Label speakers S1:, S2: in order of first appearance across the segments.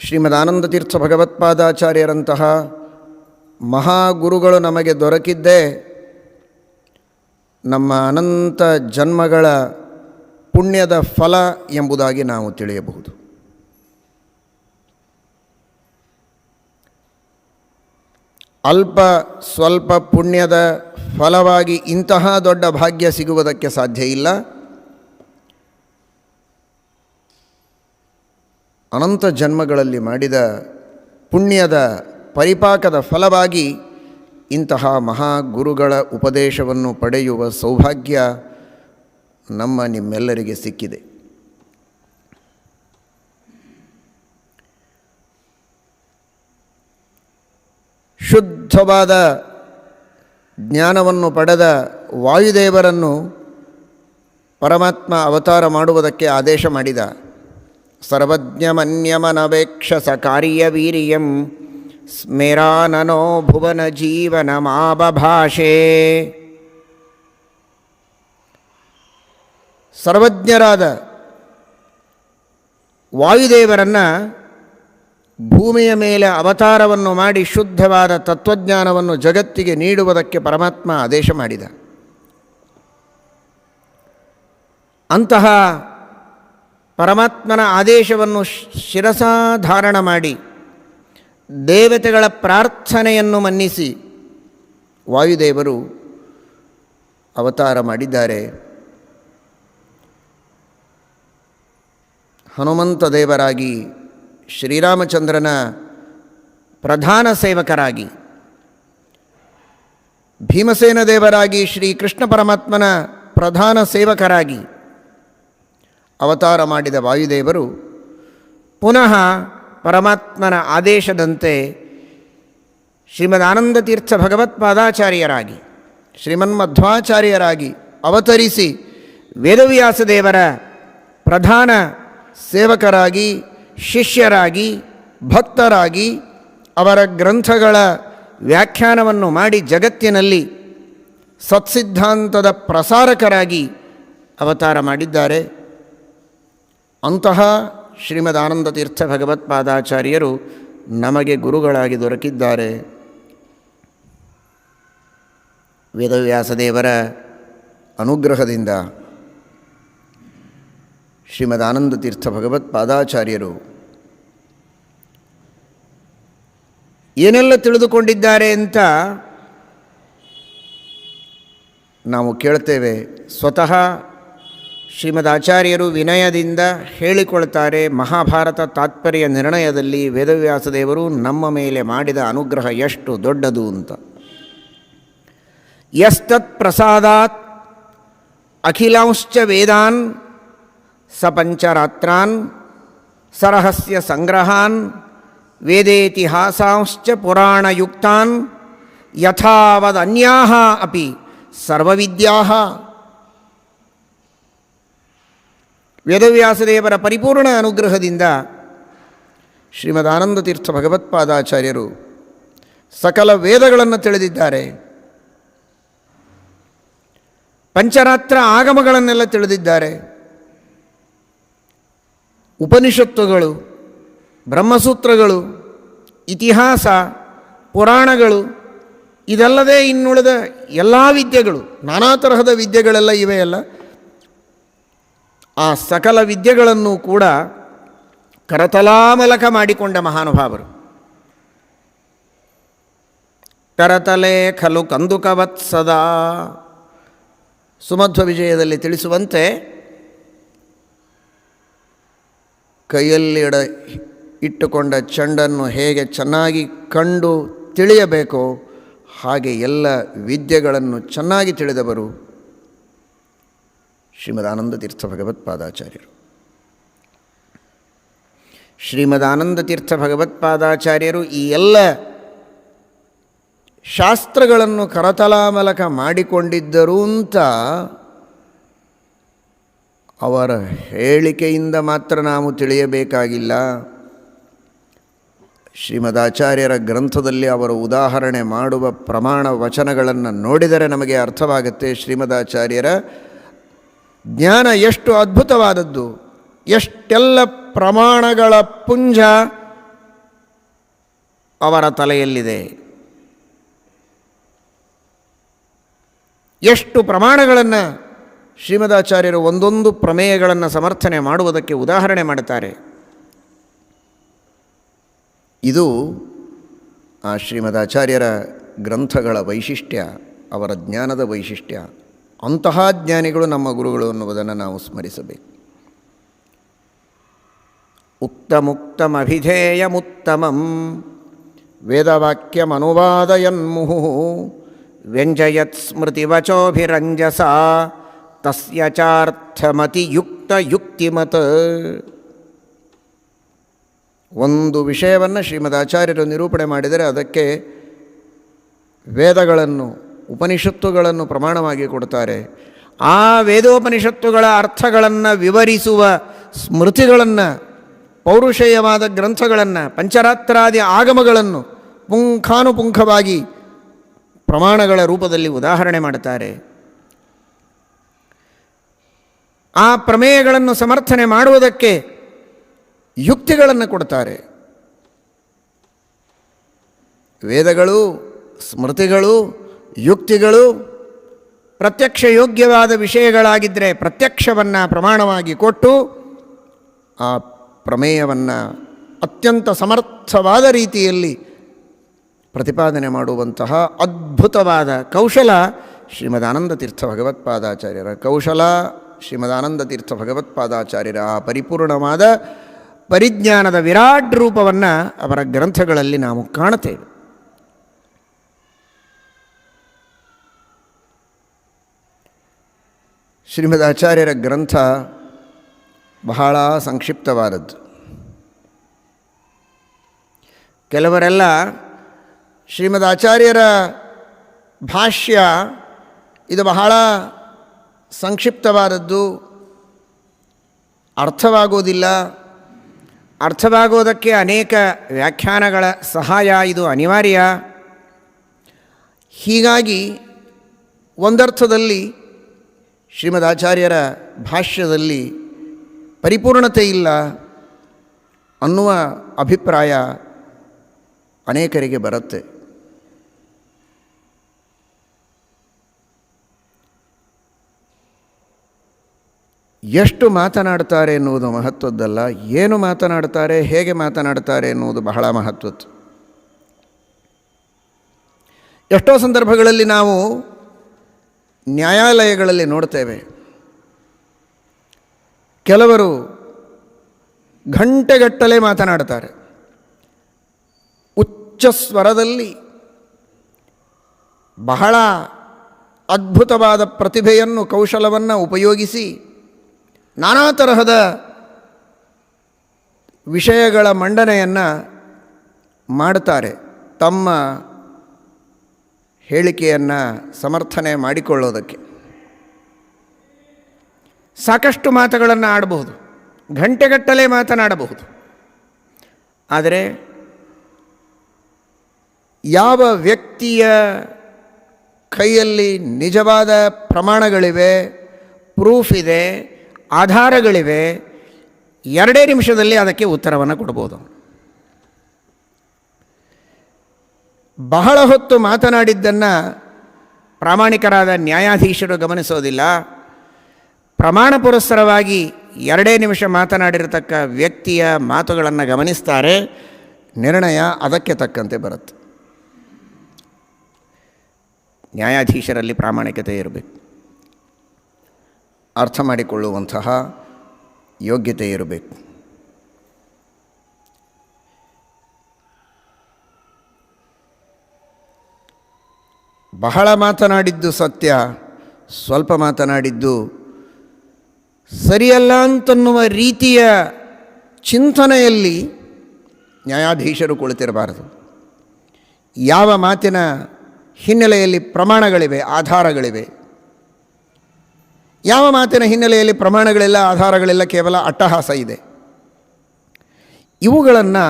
S1: ಶ್ರೀಮದಾನಂದತೀರ್ಥ ಭಗವತ್ಪಾದಾಚಾರ್ಯರಂತಹ ಮಹಾಗುರುಗಳು ನಮಗೆ ದೊರಕಿದ್ದೇ ನಮ್ಮ ಅನಂತ ಜನ್ಮಗಳ ಪುಣ್ಯದ ಫಲ ಎಂಬುದಾಗಿ ನಾವು ತಿಳಿಯಬಹುದು. ಅಲ್ಪ ಸ್ವಲ್ಪ ಪುಣ್ಯದ ಫಲವಾಗಿ ಇಂತಹ ದೊಡ್ಡ ಭಾಗ್ಯ ಸಿಗುವುದಕ್ಕೆ ಸಾಧ್ಯ ಇಲ್ಲ. ಅನಂತ ಜನ್ಮಗಳಲ್ಲಿ ಮಾಡಿದ ಪುಣ್ಯದ ಪರಿಪಾಕದ ಫಲವಾಗಿ ಇಂತಹ ಮಹಾಗುರುಗಳ ಉಪದೇಶವನ್ನು ಪಡೆಯುವ ಸೌಭಾಗ್ಯ ನಮ್ಮ ನಿಮ್ಮೆಲ್ಲರಿಗೆ ಸಿಕ್ಕಿದೆ. ಶುದ್ಧವಾದ ಜ್ಞಾನವನ್ನು ಪಡೆದ ವಾಯುದೇವರನ್ನು ಪರಮಾತ್ಮ ಅವತಾರ ಮಾಡುವುದಕ್ಕೆ ಆದೇಶ ಮಾಡಿದ. ಸರ್ವಜ್ಞಮನ್ಯಮನವೇಕ್ಷಸ ಕಾರ್ಯವೀರ್ಯಂ ಸ್ಮೇರಾನನೋ ಭುವನ ಜೀವನ ಮಾಬಭಾಷೆ. ಸರ್ವಜ್ಞರಾದ ವಾಯುದೇವರನ್ನು ಭೂಮಿಯ ಮೇಲೆ ಅವತಾರವನ್ನು ಮಾಡಿ ಶುದ್ಧವಾದ ತತ್ವಜ್ಞಾನವನ್ನು ಜಗತ್ತಿಗೆ ನೀಡುವುದಕ್ಕೆ ಪರಮಾತ್ಮ ಆದೇಶ ಮಾಡಿದ. ಅಂತಹ ಪರಮಾತ್ಮನ ಆದೇಶವನ್ನು ಶಿರಸಾಧಾರಣ ಮಾಡಿ ದೇವತೆಗಳ ಪ್ರಾರ್ಥನೆಯನ್ನು ಮನ್ನಿಸಿ ವಾಯುದೇವರು ಅವತಾರ ಮಾಡಿದ್ದಾರೆ. ಹನುಮಂತ ದೇವರಾಗಿ, ಶ್ರೀರಾಮಚಂದ್ರನ ಪ್ರಧಾನ ಸೇವಕರಾಗಿ, ಭೀಮಸೇನ ದೇವರಾಗಿ, ಶ್ರೀಕೃಷ್ಣ ಪರಮಾತ್ಮನ ಪ್ರಧಾನ ಸೇವಕರಾಗಿ ಅವತಾರ ಮಾಡಿದ ವಾಯುದೇವರು ಪುನಃ ಪರಮಾತ್ಮನ ಆದೇಶದಂತೆ ಶ್ರೀಮದಾನಂದತೀರ್ಥ ಭಗವತ್ಪಾದಾಚಾರ್ಯರಾಗಿ, ಶ್ರೀಮನ್ಮಧ್ವಾಚಾರ್ಯರಾಗಿ ಅವತರಿಸಿ ವೇದವ್ಯಾಸ ದೇವರ ಪ್ರಧಾನ ಸೇವಕರಾಗಿ, ಶಿಷ್ಯರಾಗಿ, ಭಕ್ತರಾಗಿ ಅವರ ಗ್ರಂಥಗಳ ವ್ಯಾಖ್ಯಾನವನ್ನು ಮಾಡಿ ಜಗತ್ತಿನಲ್ಲಿ ಸತ್ಸಿದ್ಧಾಂತದ ಪ್ರಸಾರಕರಾಗಿ ಅವತಾರ ಮಾಡಿದ್ದಾರೆ. ಅಂತಹ ಶ್ರೀಮದಾನಂದತೀರ್ಥ ಭಗವತ್ಪಾದಾಚಾರ್ಯರು ನಮಗೆ ಗುರುಗಳಾಗಿ ದೊರಕಿದ್ದಾರೆ. ವೇದವ್ಯಾಸದೇವರ ಅನುಗ್ರಹದಿಂದ ಶ್ರೀಮದಾನಂದತೀರ್ಥ ಭಗವತ್ಪಾದಾಚಾರ್ಯರು ಏನೆಲ್ಲ ತಿಳಿದುಕೊಂಡಿದ್ದಾರೆ ಅಂತ ನಾವು ಕೇಳ್ತೇವೆ. ಸ್ವತಃ ಶ್ರೀಮದಾಚಾರ್ಯರು ವಿನಯದಿಂದ ಹೇಳಿಕೊಳ್ತಾರೆ. ಮಹಾಭಾರತ ತಾತ್ಪರ್ಯ ನಿರ್ಣಯದಲ್ಲಿ ವೇದವ್ಯಾಸದೇವರು ನಮ್ಮ ಮೇಲೆ ಮಾಡಿದ ಅನುಗ್ರಹ ಎಷ್ಟು ದೊಡ್ಡದು ಅಂತ. ಯಸ್ತತ್ ಪ್ರಸಾದಾತ್ ಅಖಿಲಾಂಶ್ಚ ವೇದಾನ್ ಸ ಪಂಚರಾತ್ರಾನ್ ಸರಹಸ್ಯ ಸಂಗ್ರಹಾನ್ ವೇದೇತಿಹಾಸಾಂಶ್ಚ ಪುರಾಣಯುಕ್ತಾನ್ ಯಥಾವದನ್ಯಾಹ ಅಪಿ ಸರ್ವವಿದ್ಯಾಃ. ವೇದವ್ಯಾಸದೇವರ ಪರಿಪೂರ್ಣ ಅನುಗ್ರಹದಿಂದ ಶ್ರೀಮದಾನಂದತೀರ್ಥ ಭಗವತ್ಪಾದಾಚಾರ್ಯರು ಸಕಲ ವೇದಗಳನ್ನು ತಿಳಿದಿದ್ದಾರೆ. ಪಂಚರಾತ್ರ ಆಗಮಗಳನ್ನೆಲ್ಲ ತಿಳಿದಿದ್ದಾರೆ. ಉಪನಿಷತ್ತುಗಳು, ಬ್ರಹ್ಮಸೂತ್ರಗಳು, ಇತಿಹಾಸ, ಪುರಾಣಗಳು, ಇದಲ್ಲದೆ ಇನ್ನುಳಿದ ಎಲ್ಲ ವಿದ್ಯೆಗಳು, ನಾನಾ ತರಹದ ವಿದ್ಯೆಗಳೆಲ್ಲ ಇವೆಯಲ್ಲ, ಆ ಸಕಲ ವಿದ್ಯೆಗಳನ್ನು ಕೂಡ ಕರತಲಾಮಲಕ ಮಾಡಿಕೊಂಡ ಮಹಾನುಭಾವರು. ಕರತಲೆ ಖಲು ಕಂದುಕವತ್ ಸದಾ. ಸುಮಧ್ವ ವಿಜಯದಲ್ಲಿ ತಿಳಿಸುವಂತೆ ಕೈಯಲ್ಲಿ ಇಟ್ಟುಕೊಂಡ ಚೆಂಡನ್ನು ಹೇಗೆ ಚೆನ್ನಾಗಿ ಕಂಡು ತಿಳಿಯಬೇಕೋ ಹಾಗೆ ಎಲ್ಲ ವಿದ್ಯೆಗಳನ್ನು ಚೆನ್ನಾಗಿ ತಿಳಿದವರು ಶ್ರೀಮದಾನಂದತೀರ್ಥ ಭಗವತ್ಪಾದಾಚಾರ್ಯರು. ಶ್ರೀಮದಾನಂದತೀರ್ಥ ಭಗವತ್ಪಾದಾಚಾರ್ಯರು ಈ ಎಲ್ಲ ಶಾಸ್ತ್ರಗಳನ್ನು ಕರತಲಾಮಲಕ ಮಾಡಿಕೊಂಡಿದ್ದರು ಅಂತ ಅವರ ಹೇಳಿಕೆಯಿಂದ ಮಾತ್ರ ನಾವು ತಿಳಿಯಬೇಕಾಗಿಲ್ಲ. ಶ್ರೀಮದಾಚಾರ್ಯರ ಗ್ರಂಥದಲ್ಲಿ ಅವರು ಉದಾಹರಣೆ ಮಾಡುವ ಪ್ರಮಾಣ ವಚನಗಳನ್ನು ನೋಡಿದರೆ ನಮಗೆ ಅರ್ಥವಾಗುತ್ತೆ ಶ್ರೀಮದಾಚಾರ್ಯರ ಜ್ಞಾನ ಎಷ್ಟು ಅದ್ಭುತವಾದದ್ದು, ಎಷ್ಟೆಲ್ಲ ಪ್ರಮಾಣಗಳ ಪುಂಜ ಅವರ ತಲೆಯಲ್ಲಿದೆ. ಎಷ್ಟು ಪ್ರಮಾಣಗಳನ್ನು ಶ್ರೀಮದಾಚಾರ್ಯರು ಒಂದೊಂದು ಪ್ರಮೇಯಗಳನ್ನು ಸಮರ್ಥನೆ ಮಾಡುವುದಕ್ಕೆ ಉದಾಹರಣೆ ಮಾಡುತ್ತಾರೆ. ಇದು ಆ ಶ್ರೀಮದಾಚಾರ್ಯರ ಗ್ರಂಥಗಳ ವೈಶಿಷ್ಟ್ಯ, ಅವರ ಜ್ಞಾನದ ವೈಶಿಷ್ಟ್ಯ. ಅಂತಹ ಜ್ಞಾನಿಗಳು ನಮ್ಮ ಗುರುಗಳು ಅನ್ನುವುದನ್ನು ನಾವು ಸ್ಮರಿಸಬೇಕು. ಉಕ್ತಮುಕ್ತಮಭಿಧೇಯಮುತ್ತಮಂ ವೇದವಾಕ್ಯಮನುವಾದಯನ್ಮುಹು ವ್ಯಂಜಯತ್ ಸ್ಮೃತಿವಚೋಭಿರಂಜಸ ತಸ್ಯ ಚಾರ್ಥಮತಿಯುಕ್ತ ಯುಕ್ತಿಮತ್. ಒಂದು ವಿಷಯವನ್ನು ಶ್ರೀಮದಾಚಾರ್ಯರು ನಿರೂಪಣೆ ಮಾಡಿದರೆ ಅದಕ್ಕೆ ವೇದಗಳನ್ನು, ಉಪನಿಷತ್ತುಗಳನ್ನು ಪ್ರಮಾಣವಾಗಿ ಕೊಡ್ತಾರೆ. ಆ ವೇದೋಪನಿಷತ್ತುಗಳ ಅರ್ಥಗಳನ್ನು ವಿವರಿಸುವ ಸ್ಮೃತಿಗಳನ್ನು, ಪೌರುಷೇಯವಾದ ಗ್ರಂಥಗಳನ್ನು, ಪಂಚರಾತ್ರಾದಿ ಆಗಮಗಳನ್ನು ಪುಂಖಾನುಪುಂಖವಾಗಿ ಪ್ರಮಾಣಗಳ ರೂಪದಲ್ಲಿ ಉದಾಹರಣೆ ಮಾಡುತ್ತಾರೆ. ಆ ಪ್ರಮೇಯಗಳನ್ನು ಸಮರ್ಥನೆ ಮಾಡುವುದಕ್ಕೆ ಯುಕ್ತಿಗಳನ್ನು ಕೊಡ್ತಾರೆ. ವೇದಗಳು, ಸ್ಮೃತಿಗಳು, ಯುಕ್ತಿಗಳು ಪ್ರತ್ಯಕ್ಷ ಯೋಗ್ಯವಾದ ವಿಷಯಗಳಾಗಿದ್ದರೆ ಪ್ರತ್ಯಕ್ಷವನ್ನು ಪ್ರಮಾಣವಾಗಿ ಕೊಟ್ಟು ಆ ಪ್ರಮೇಯವನ್ನು ಅತ್ಯಂತ ಸಮರ್ಥವಾದ ರೀತಿಯಲ್ಲಿ ಪ್ರತಿಪಾದನೆ ಮಾಡುವಂತಹ ಅದ್ಭುತವಾದ ಕೌಶಲ ಶ್ರೀಮದಾನಂದ ತೀರ್ಥ ಭಗವತ್ಪಾದಾಚಾರ್ಯರ ಕೌಶಲ. ಶ್ರೀಮದಾನಂದ ತೀರ್ಥ ಭಗವತ್ಪಾದಾಚಾರ್ಯರ ಆ ಪರಿಪೂರ್ಣವಾದ ಪರಿಜ್ಞಾನದ ವಿರಾಟ್ ರೂಪವನ್ನು ಅವರ ಗ್ರಂಥಗಳಲ್ಲಿ ನಾವು ಕಾಣುತ್ತೇವೆ. ಶ್ರೀಮದಾಚಾರ್ಯರ ಗ್ರಂಥ ಬಹಳ ಸಂಕ್ಷಿಪ್ತವಾದದ್ದು. ಕೆಲವರೆಲ್ಲ ಶ್ರೀಮದಾಚಾರ್ಯರ ಭಾಷ್ಯ ಇದು ಬಹಳ ಸಂಕ್ಷಿಪ್ತವಾದದ್ದು, ಅರ್ಥವಾಗೋದಿಲ್ಲ, ಅರ್ಥವಾಗೋದಕ್ಕೆ ಅನೇಕ ವ್ಯಾಖ್ಯಾನಗಳ ಸಹಾಯ ಇದು ಅನಿವಾರ್ಯ, ಹೀಗಾಗಿ ಒಂದರ್ಥದಲ್ಲಿ ಶ್ರೀಮದಾಚಾರ್ಯರ ಭಾಷ್ಯದಲ್ಲಿ ಪರಿಪೂರ್ಣತೆ ಇಲ್ಲ ಅನ್ನುವ ಅಭಿಪ್ರಾಯ ಅನೇಕರಿಗೆ ಬರುತ್ತೆ. ಎಷ್ಟು ಮಾತನಾಡ್ತಾರೆ ಎನ್ನುವುದು ಮಹತ್ವದ್ದಲ್ಲ, ಏನು ಮಾತನಾಡ್ತಾರೆ, ಹೇಗೆ ಮಾತನಾಡ್ತಾರೆ ಎನ್ನುವುದು ಬಹಳ ಮಹತ್ವದ್ದು. ಎಷ್ಟೋ ಸಂದರ್ಭಗಳಲ್ಲಿ ನಾವು ನ್ಯಾಯಾಲಯಗಳಲ್ಲಿ ನೋಡ್ತೇವೆ, ಕೆಲವರು ಗಂಟೆಗಟ್ಟಲೆ ಮಾತನಾಡ್ತಾರೆ, ಉಚ್ಚ ಸ್ವರದಲ್ಲಿ ಬಹಳ ಅದ್ಭುತವಾದ ಪ್ರತಿಭೆಯನ್ನು, ಕೌಶಲವನ್ನು ಉಪಯೋಗಿಸಿ ನಾನಾ ತರಹದ ವಿಷಯಗಳ ಮಂಡನೆಯನ್ನು ಮಾಡ್ತಾರೆ ತಮ್ಮ ಹೇಳಿಕೆಯನ್ನು ಸಮರ್ಥನೆ ಮಾಡಿಕೊಳ್ಳೋದಕ್ಕೆ. ಸಾಕಷ್ಟು ಮಾತುಗಳನ್ನು ಆಡಬಹುದು, ಗಂಟೆಗಟ್ಟಲೆ ಮಾತನಾಡಬಹುದು. ಆದರೆ ಯಾವ ವ್ಯಕ್ತಿಯ ಕೈಯಲ್ಲಿ ನಿಜವಾದ ಪ್ರಮಾಣಗಳಿವೆ, ಪ್ರೂಫ್ ಇದೆ, ಆಧಾರಗಳಿವೆ, 2 ನಿಮಿಷದಲ್ಲಿ ಅದಕ್ಕೆ ಉತ್ತರವನ್ನು ಕೊಡ್ಬೋದು. ಬಹಳ ಹೊತ್ತು ಮಾತನಾಡಿದ್ದನ್ನು ಪ್ರಾಮಾಣಿಕರಾದ ನ್ಯಾಯಾಧೀಶರು ಗಮನಿಸೋದಿಲ್ಲ. ಪ್ರಮಾಣ ಪುರಸ್ಸರವಾಗಿ 2 ನಿಮಿಷ ಮಾತನಾಡಿರತಕ್ಕ ವ್ಯಕ್ತಿಯ ಮಾತುಗಳನ್ನು ಗಮನಿಸ್ತಾರೆ, ನಿರ್ಣಯ ಅದಕ್ಕೆ ತಕ್ಕಂತೆ ಬರುತ್ತೆ. ನ್ಯಾಯಾಧೀಶರಲ್ಲಿ ಪ್ರಾಮಾಣಿಕತೆ ಇರಬೇಕು, ಅರ್ಥ ಮಾಡಿಕೊಳ್ಳುವಂತಹ ಯೋಗ್ಯತೆ ಇರಬೇಕು. ಬಹಳ ಮಾತನಾಡಿದ್ದು ಸತ್ಯ, ಸ್ವಲ್ಪ ಮಾತನಾಡಿದ್ದು ಸರಿಯಲ್ಲ ಅಂತನ್ನುವ ರೀತಿಯ ಚಿಂತನೆಯಲ್ಲಿ ನ್ಯಾಯಾಧೀಶರು ಕುಳಿತಿರಬಾರದು. ಯಾವ ಮಾತಿನ ಹಿನ್ನೆಲೆಯಲ್ಲಿ ಪ್ರಮಾಣಗಳಿವೆ, ಆಧಾರಗಳಿವೆ, ಯಾವ ಮಾತಿನ ಹಿನ್ನೆಲೆಯಲ್ಲಿ ಪ್ರಮಾಣಗಳಿಲ್ಲ, ಆಧಾರಗಳಿಲ್ಲ, ಕೇವಲ ಅಟ್ಟಹಾಸ ಇದೆ, ಇವುಗಳನ್ನು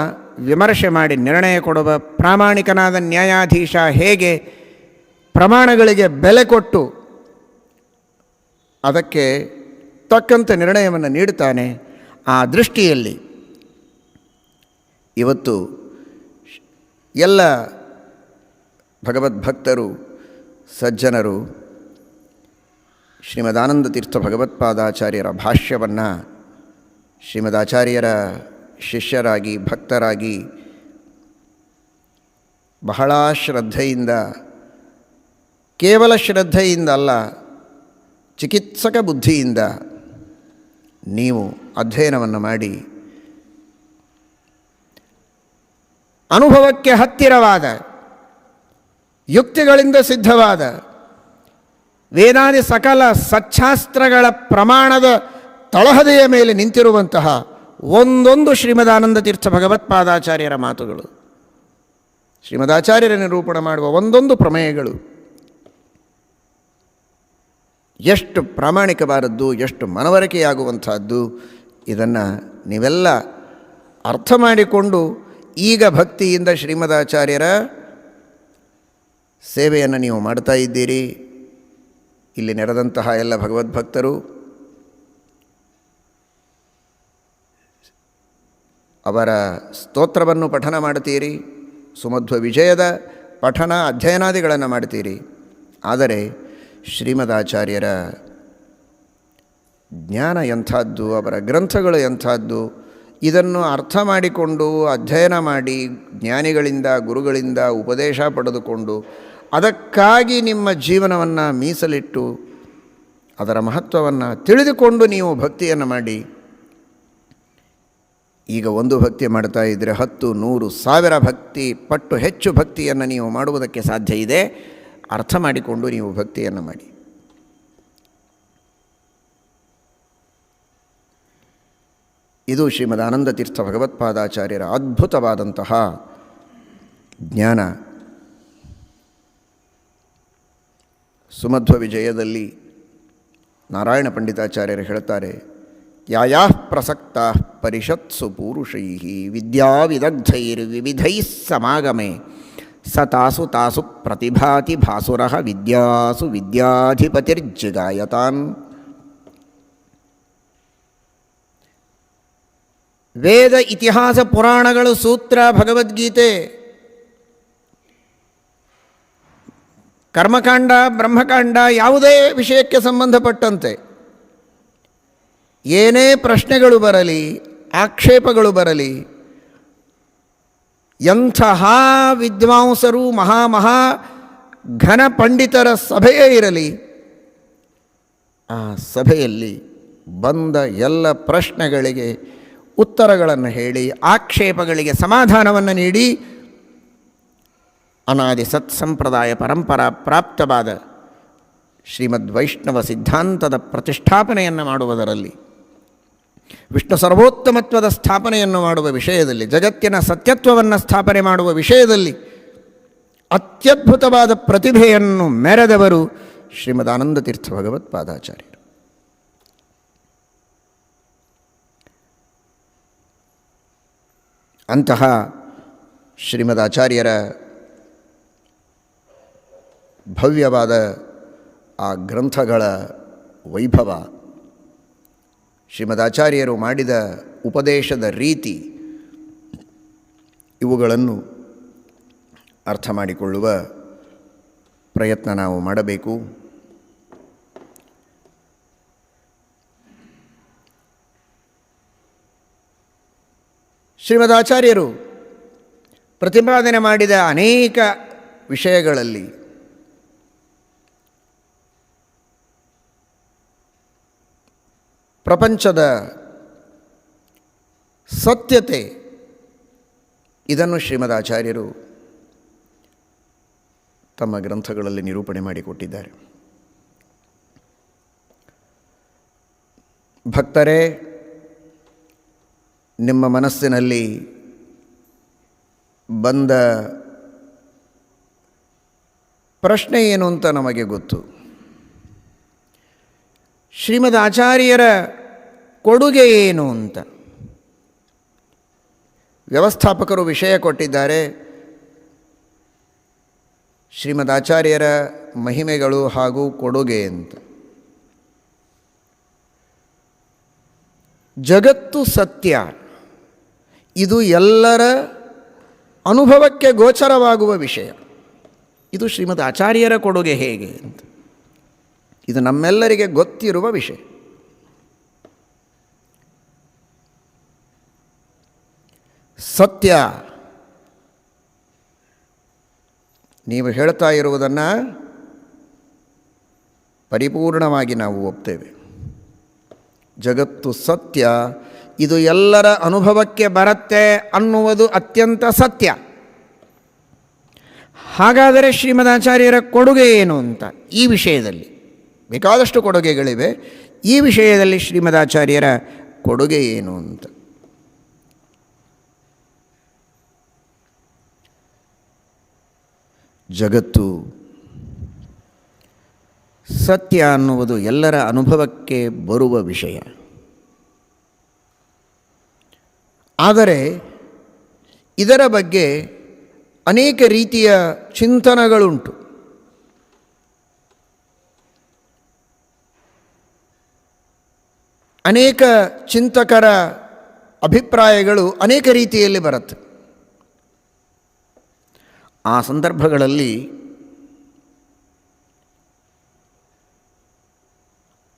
S1: ವಿಮರ್ಶೆ ಮಾಡಿ ನಿರ್ಣಯ ಕೊಡುವ ಪ್ರಾಮಾಣಿಕನಾದ ನ್ಯಾಯಾಧೀಶ ಹೇಗೆ ಪ್ರಮಾಣಗಳಿಗೆ ಬೆಲೆ ಕೊಟ್ಟು ಅದಕ್ಕೆ ತಕ್ಕಂತೆ ನಿರ್ಣಯವನ್ನು ನೀಡುತ್ತಾನೆ, ಆ ದೃಷ್ಟಿಯಲ್ಲಿ ಇವತ್ತು ಎಲ್ಲ ಭಗವದ್ಭಕ್ತರು ಸಜ್ಜನರು ಶ್ರೀಮದಾನಂದ ತೀರ್ಥ ಭಗವತ್ಪಾದಾಚಾರ್ಯರ ಭಾಷ್ಯವನ್ನು ಶ್ರೀಮದಾಚಾರ್ಯರ ಶಿಷ್ಯರಾಗಿ ಭಕ್ತರಾಗಿ ಬಹಳ ಶ್ರದ್ಧೆಯಿಂದ, ಕೇವಲ ಶ್ರದ್ಧೆಯಿಂದ ಅಲ್ಲ, ಚಿಕಿತ್ಸಕ ಬುದ್ಧಿಯಿಂದ ನೀವು ಅಧ್ಯಯನವನ್ನು ಮಾಡಿ ಅನುಭವಕ್ಕೆ ಹತ್ತಿರವಾದ, ಯುಕ್ತಿಗಳಿಂದ ಸಿದ್ಧವಾದ ವೇದಾದಿ ಸಕಲ ಸಚ್ಛಾಸ್ತ್ರಗಳ ಪ್ರಮಾಣದ ತಳಹದೆಯ ಮೇಲೆ ನಿಂತಿರುವಂತಹ ಒಂದೊಂದು ಶ್ರೀಮದಾನಂದ ತೀರ್ಥ ಭಗವತ್ಪಾದಾಚಾರ್ಯರ ಮಾತುಗಳು, ಶ್ರೀಮದಾಚಾರ್ಯರ ನಿರೂಪಣೆ ಮಾಡುವ ಒಂದೊಂದು ಪ್ರಮೇಯಗಳು ಎಷ್ಟು ಪ್ರಾಮಾಣಿಕವಾದದ್ದು, ಎಷ್ಟು ಮನವರಿಕೆಯಾಗುವಂಥದ್ದು, ಇದನ್ನು ನೀವೆಲ್ಲ ಅರ್ಥ ಮಾಡಿಕೊಂಡು ಈಗ ಭಕ್ತಿಯಿಂದ ಶ್ರೀಮದಾಚಾರ್ಯರ ಸೇವೆಯನ್ನು ನೀವು ಮಾಡ್ತಾ ಇದ್ದೀರಿ. ಇಲ್ಲಿ ನೆರೆದಂತಹ ಎಲ್ಲ ಭಗವದ್ಭಕ್ತರು ಅವರ ಸ್ತೋತ್ರವನ್ನು ಪಠನ ಮಾಡ್ತೀರಿ, ಸುಮಧ್ವ ವಿಜಯದ ಪಠನ ಅಧ್ಯಯನಾದಿಗಳನ್ನು ಮಾಡ್ತೀರಿ. ಆದರೆ ಶ್ರೀಮದಾಚಾರ್ಯರ ಜ್ಞಾನ ಎಂಥದ್ದು, ಅವರ ಗ್ರಂಥಗಳು ಎಂಥದ್ದು, ಇದನ್ನು ಅರ್ಥ ಮಾಡಿಕೊಂಡು ಅಧ್ಯಯನ ಮಾಡಿ ಜ್ಞಾನಿಗಳಿಂದ ಗುರುಗಳಿಂದ ಉಪದೇಶ ಪಡೆದುಕೊಂಡು ಅದಕ್ಕಾಗಿ ನಿಮ್ಮ ಜೀವನವನ್ನು ಮೀಸಲಿಟ್ಟು ಅದರ ಮಹತ್ವವನ್ನು ತಿಳಿದುಕೊಂಡು ನೀವು ಭಕ್ತಿಯನ್ನು ಮಾಡಿ. ಈಗ ಒಂದು ಭಕ್ತಿ ಮಾಡ್ತಾ ಇದ್ದರೆ 10, 100, 1000 ಭಕ್ತಿ ಪಟ್ಟು ಹೆಚ್ಚು ಭಕ್ತಿಯನ್ನು ನೀವು ಮಾಡುವುದಕ್ಕೆ ಸಾಧ್ಯ ಇದೆ. ಅರ್ಥ ಮಾಡಿಕೊಂಡು ನೀವು ಭಕ್ತಿಯನ್ನು ಮಾಡಿ. ಇದು ಶ್ರೀಮದಾನಂದ ತೀರ್ಥ ಭಗವತ್ಪಾದಾಚಾರ್ಯರ ಅದ್ಭುತವಾದಂತಹ ಜ್ಞಾನ. ಸುಮಧ್ವ ವಿಜಯದಲ್ಲಿ ನಾರಾಯಣ ಪಂಡಿತಾಚಾರ್ಯರು ಹೇಳ್ತಾರೆ, ಯಾಯಾ ಪ್ರಸಕ್ತ ಪರಿಷತ್ಸು ಪೂರುಷೈ ವಿದ್ಯಾವಿದಗ್ಧೈರ್ವಿವಿಧೈ ಸಮಾಗಮೆ ಸ ತಾಸು ತಾಸು ಪ್ರತಿಭಾತಿ ಭಾಸುರಃ ವಿದ್ಯಾಸು ವಿದ್ಯಾಧಿಪತಿರ್ಜಿಗಾಯತಾನ್. ವೇದ, ಇತಿಹಾಸ, ಪುರಾಣಗಳು, ಸೂತ್ರ, ಭಗವದ್ಗೀತೆ, ಕರ್ಮಕಾಂಡ, ಬ್ರಹ್ಮಕಾಂಡ, ಯಾವುದೇ ವಿಷಯಕ್ಕೆ ಸಂಬಂಧಪಟ್ಟಂತೆ ಏನೇ ಪ್ರಶ್ನೆಗಳು ಬರಲಿ, ಆಕ್ಷೇಪಗಳು ಬರಲಿ, ಎಂತಹ ವಿದ್ವಾಂಸರು ಮಹಾ ಘನ ಪಂಡಿತರ ಸಭೆಯೇ ಇರಲಿ, ಆ ಸಭೆಯಲ್ಲಿ ಬಂದ ಎಲ್ಲ ಪ್ರಶ್ನೆಗಳಿಗೆ ಉತ್ತರಗಳನ್ನು ಹೇಳಿ ಆಕ್ಷೇಪಗಳಿಗೆ ಸಮಾಧಾನವನ್ನು ನೀಡಿ ಅನಾದಿ ಸತ್ಸಂಪ್ರದಾಯ ಪರಂಪರಾ ಪ್ರಾಪ್ತವಾದ ಶ್ರೀಮದ್ ವೈಷ್ಣವ ಸಿದ್ಧಾಂತದ ಪ್ರತಿಷ್ಠಾಪನೆಯನ್ನು ಮಾಡುವುದರಲ್ಲಿ, ವಿಷ್ಣು ಸರ್ವೋತ್ತಮತ್ವದ ಸ್ಥಾಪನೆಯನ್ನು ಮಾಡುವ ವಿಷಯದಲ್ಲಿ, ಜಗತ್ತಿನ ಸತ್ಯತ್ವವನ್ನು ಸ್ಥಾಪನೆ ಮಾಡುವ ವಿಷಯದಲ್ಲಿ ಅತ್ಯದ್ಭುತವಾದ ಪ್ರತಿಭೆಯನ್ನು ಮೆರೆದವರು ಶ್ರೀಮದಾನಂದ ತೀರ್ಥ ಭಗವತ್ಪಾದಾಚಾರ್ಯರು. ಅಂತಹ ಶ್ರೀಮದಾಚಾರ್ಯರ ಭವ್ಯವಾದ ಆ ಗ್ರಂಥಗಳ ವೈಭವ, ಶ್ರೀಮದಾಚಾರ್ಯರು ಮಾಡಿದ ಉಪದೇಶದ ರೀತಿ, ಇವುಗಳನ್ನು ಅರ್ಥ ಮಾಡಿಕೊಳ್ಳುವ ಪ್ರಯತ್ನ ನಾವು ಮಾಡಬೇಕು. ಶ್ರೀಮದಾಚಾರ್ಯರು ಪ್ರತಿಪಾದನೆ ಮಾಡಿದ ಅನೇಕ ವಿಷಯಗಳಲ್ಲಿ ಪ್ರಪಂಚದ ಸತ್ಯತೆ, ಇದನ್ನು ಶ್ರೀಮದಾಚಾರ್ಯರು ತಮ್ಮ ಗ್ರಂಥಗಳಲ್ಲಿ ನಿರೂಪಣೆ ಮಾಡಿಕೊಟ್ಟಿದ್ದಾರೆ. ಭಕ್ತರೇ, ನಿಮ್ಮ ಮನಸ್ಸಿನಲ್ಲಿ ಬಂದ ಪ್ರಶ್ನೆ ಏನು ಅಂತ ನಮಗೆ ಗೊತ್ತು. ಶ್ರೀಮದ್ ಆಚಾರ್ಯರ ಕೊಡುಗೆ ಏನು ಅಂತ ವ್ಯವಸ್ಥಾಪಕರು ವಿಷಯ ಕೊಟ್ಟಿದ್ದಾರೆ. ಶ್ರೀಮದ್ ಆಚಾರ್ಯರ ಮಹಿಮೆಗಳು ಹಾಗೂ ಕೊಡುಗೆ ಅಂತ. ಜಗತ್ತು ಸತ್ಯ, ಇದು ಎಲ್ಲರ ಅನುಭವಕ್ಕೆ ಗೋಚರವಾಗುವ ವಿಷಯ. ಇದು ಶ್ರೀಮದ್ ಆಚಾರ್ಯರ ಕೊಡುಗೆ ಹೇಗೆ ಅಂತ, ಇದು ನಮ್ಮೆಲ್ಲರಿಗೆ ಗೊತ್ತಿರುವ ವಿಷಯ. ಸತ್ಯ ನೀವು ಹೇಳ್ತಾ ಇರುವುದನ್ನು ಪರಿಪೂರ್ಣವಾಗಿ ನಾವು ಒಪ್ತೇವೆ. ಜಗತ್ತು ಸತ್ಯ, ಇದು ಎಲ್ಲರ ಅನುಭವಕ್ಕೆ ಬರುತ್ತೆ ಅನ್ನುವುದು ಅತ್ಯಂತ ಸತ್ಯ. ಹಾಗಾದರೆ ಶ್ರೀಮದಾಚಾರ್ಯರ ಕೊಡುಗೆ ಏನು ಅಂತ ಈ ವಿಷಯದಲ್ಲಿ ಬೇಕಾದಷ್ಟು ಕೊಡುಗೆಗಳಿವೆ. ಈ ವಿಷಯದಲ್ಲಿ ಶ್ರೀಮದಾಚಾರ್ಯರ ಕೊಡುಗೆ ಏನು ಅಂತ. ಜಗತ್ತು ಸತ್ಯ ಅನ್ನುವುದು ಎಲ್ಲರ ಅನುಭವಕ್ಕೆ ಬರುವ ವಿಷಯ. ಆದರೆ ಇದರ ಬಗ್ಗೆ ಅನೇಕ ರೀತಿಯ ಚಿಂತನೆಗಳುಂಟು. ಅನೇಕ ಚಿಂತಕರ ಅಭಿಪ್ರಾಯಗಳು ಅನೇಕ ರೀತಿಯಲ್ಲಿ ಬರುತ್ತೆ. ಆ ಸಂದರ್ಭಗಳಲ್ಲಿ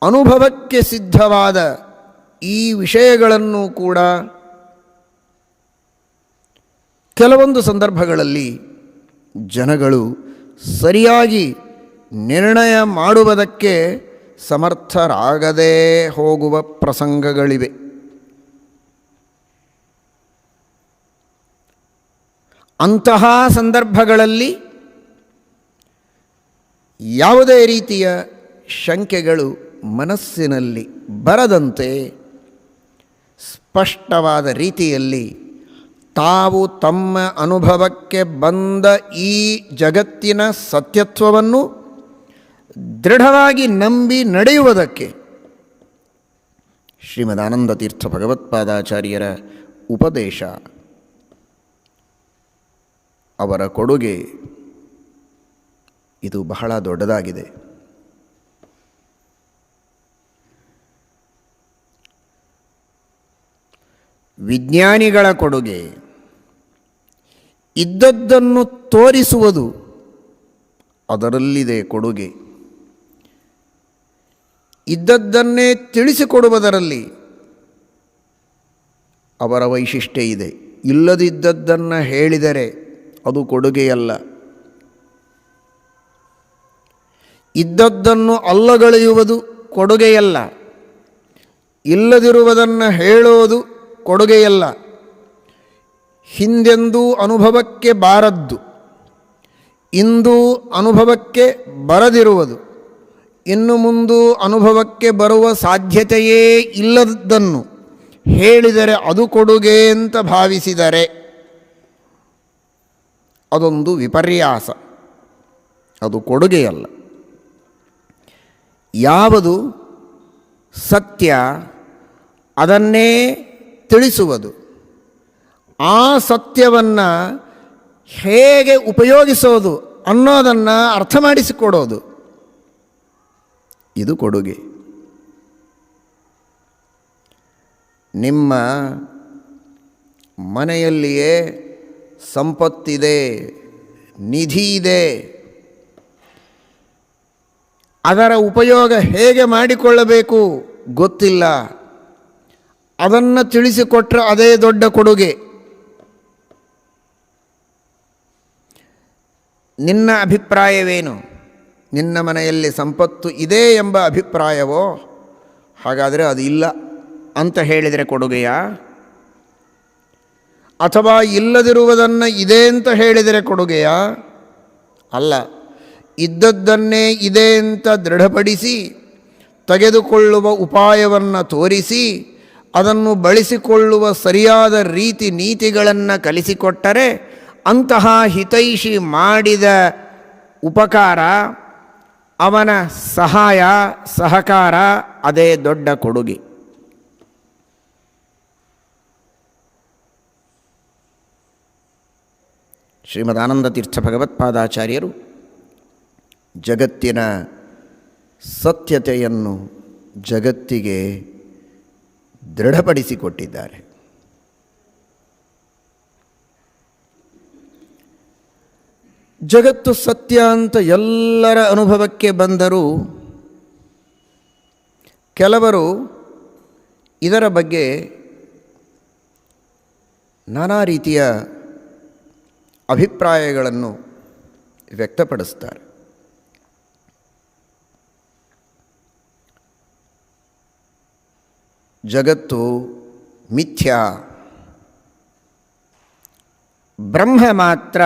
S1: ಅನುಭವಕ್ಕೆ ಸಿದ್ಧವಾದ ಈ ವಿಷಯಗಳನ್ನು ಕೂಡ ಕೆಲವೊಂದು ಸಂದರ್ಭಗಳಲ್ಲಿ ಜನಗಳು ಸರಿಯಾಗಿ ನಿರ್ಣಯ ಮಾಡುವುದಕ್ಕೆ ಸಮರ್ಥರಾಗದೇ ಹೋಗುವ ಪ್ರಸಂಗಗಳಿವೆ. ಅಂತಹ ಸಂದರ್ಭಗಳಲ್ಲಿ ಯಾವುದೇ ರೀತಿಯ ಶಂಕೆಗಳು ಮನಸ್ಸಿನಲ್ಲಿ ಬರದಂತೆ ಸ್ಪಷ್ಟವಾದ ರೀತಿಯಲ್ಲಿ ತಾವು ತಮ್ಮ ಅನುಭವಕ್ಕೆ ಬಂದ ಈ ಜಗತ್ತಿನ ಸತ್ಯತ್ವವನ್ನು ದೃಢವಾಗಿ ನಂಬಿ ನಡೆಯುವುದಕ್ಕೆ ಶ್ರೀಮದಾನಂದತೀರ್ಥ ಭಗವತ್ಪಾದಾಚಾರ್ಯರ ಉಪದೇಶ, ಅವರ ಕೊಡುಗೆ ಇದು ಬಹಳ ದೊಡ್ಡದಾಗಿದೆ. ವಿಜ್ಞಾನಿಗಳ ಕೊಡುಗೆ ಇದ್ದದ್ದನ್ನು ತೋರಿಸುವುದು, ಅದರಲ್ಲಿದೆ ಕೊಡುಗೆ. ಇದ್ದದ್ದನ್ನೇ ತಿಳಿಸಿಕೊಡುವುದರಲ್ಲಿ ಅವರ ವೈಶಿಷ್ಟ್ಯ ಇದೆ. ಇಲ್ಲದಿದ್ದದ್ದನ್ನು ಹೇಳಿದರೆ ಅದು ಕೊಡುಗೆಯಲ್ಲ. ಇದ್ದದ್ದನ್ನು ಅಲ್ಲಗಳೆಯುವುದು ಕೊಡುಗೆಯಲ್ಲ. ಇಲ್ಲದಿರುವುದನ್ನು ಹೇಳೋದು ಕೊಡುಗೆಯಲ್ಲ. ಹಿಂದೆಂದೂ ಅನುಭವಕ್ಕೆ ಬಾರದ್ದು, ಇಂದು ಅನುಭವಕ್ಕೆ ಬರದಿರುವುದು, ಇನ್ನು ಮುಂದೆ ಅನುಭವಕ್ಕೆ ಬರುವ ಸಾಧ್ಯತೆಯೇ ಇಲ್ಲದನ್ನು ಹೇಳಿದರೆ ಅದು ಕೊಡುಗೆ ಅಂತ ಭಾವಿಸಿದರೆ ಅದೊಂದು ವಿಪರ್ಯಾಸ, ಅದು ಕೊಡುಗೆಯಲ್ಲ. ಯಾವುದು ಸತ್ಯ ಅದನ್ನೇ ತಿಳಿಸುವುದು, ಆ ಸತ್ಯವನ್ನು ಹೇಗೆ ಉಪಯೋಗಿಸೋದು ಅನ್ನೋದನ್ನು ಅರ್ಥ ಮಾಡಿಸಿಕೊಡೋದು, ಇದು ಕೊಡುಗೆ. ನಿಮ್ಮ ಮನೆಯಲ್ಲಿಯೇ ಸಂಪತ್ತಿದೆ, ನಿಧಿ ಇದೆ, ಅದರ ಉಪಯೋಗ ಹೇಗೆ ಮಾಡಿಕೊಳ್ಳಬೇಕು ಗೊತ್ತಿಲ್ಲ, ಅದನ್ನು ತಿಳಿಸಿಕೊಟ್ರೆ ಅದೇ ದೊಡ್ಡ ಕೊಡುಗೆ. ನಿನ್ನ ಅಭಿಪ್ರಾಯವೇನು? ನಿನ್ನ ಮನೆಯಲ್ಲಿ ಸಂಪತ್ತು ಇದೆ ಎಂಬ ಅಭಿಪ್ರಾಯವೋ? ಹಾಗಾದರೆ ಅದು ಇಲ್ಲ ಅಂತ ಹೇಳಿದರೆ ಕೊಡುಗೆಯಾ? ಅಥವಾ ಇಲ್ಲದಿರುವುದನ್ನು ಇದೆ ಅಂತ ಹೇಳಿದರೆ ಕೊಡುಗೆಯಾ? ಅಲ್ಲ. ಇದ್ದದ್ದನ್ನೇ ಇದೆ ಅಂತ ದೃಢಪಡಿಸಿ ತೆಗೆದುಕೊಳ್ಳುವ ಉಪಾಯವನ್ನು ತೋರಿಸಿ ಅದನ್ನು ಬಳಸಿಕೊಳ್ಳುವ ಸರಿಯಾದ ರೀತಿ ನೀತಿಗಳನ್ನು ಕಲಿಸಿಕೊಟ್ಟರೆ ಅಂತಹ ಹಿತೈಷಿ ಮಾಡಿದ ಉಪಕಾರ, ಅವನ ಸಹಾಯ ಸಹಕಾರ ಅದೇ ದೊಡ್ಡ ಕೊಡುಗೆ. ಶ್ರೀಮದಾನಂದತೀರ್ಥ ಭಗವತ್ಪಾದಾಚಾರ್ಯರು ಜಗತ್ತಿನ ಸತ್ಯತೆಯನ್ನು ಜಗತ್ತಿಗೆ ದೃಢಪಡಿಸಿಕೊಟ್ಟಿದ್ದಾರೆ. ಜಗತ್ತು ಸತ್ಯ ಅಂತ ಎಲ್ಲರ ಅನುಭವಕ್ಕೆ ಬಂದರೂ ಕೆಲವರು ಇದರ ಬಗ್ಗೆ ನಾನಾ ರೀತಿಯ ಅಭಿಪ್ರಾಯಗಳನ್ನು ವ್ಯಕ್ತಪಡಿಸ್ತಾರೆ. ಜಗತ್ತು ಮಿಥ್ಯಾ, ಬ್ರಹ್ಮ ಮಾತ್ರ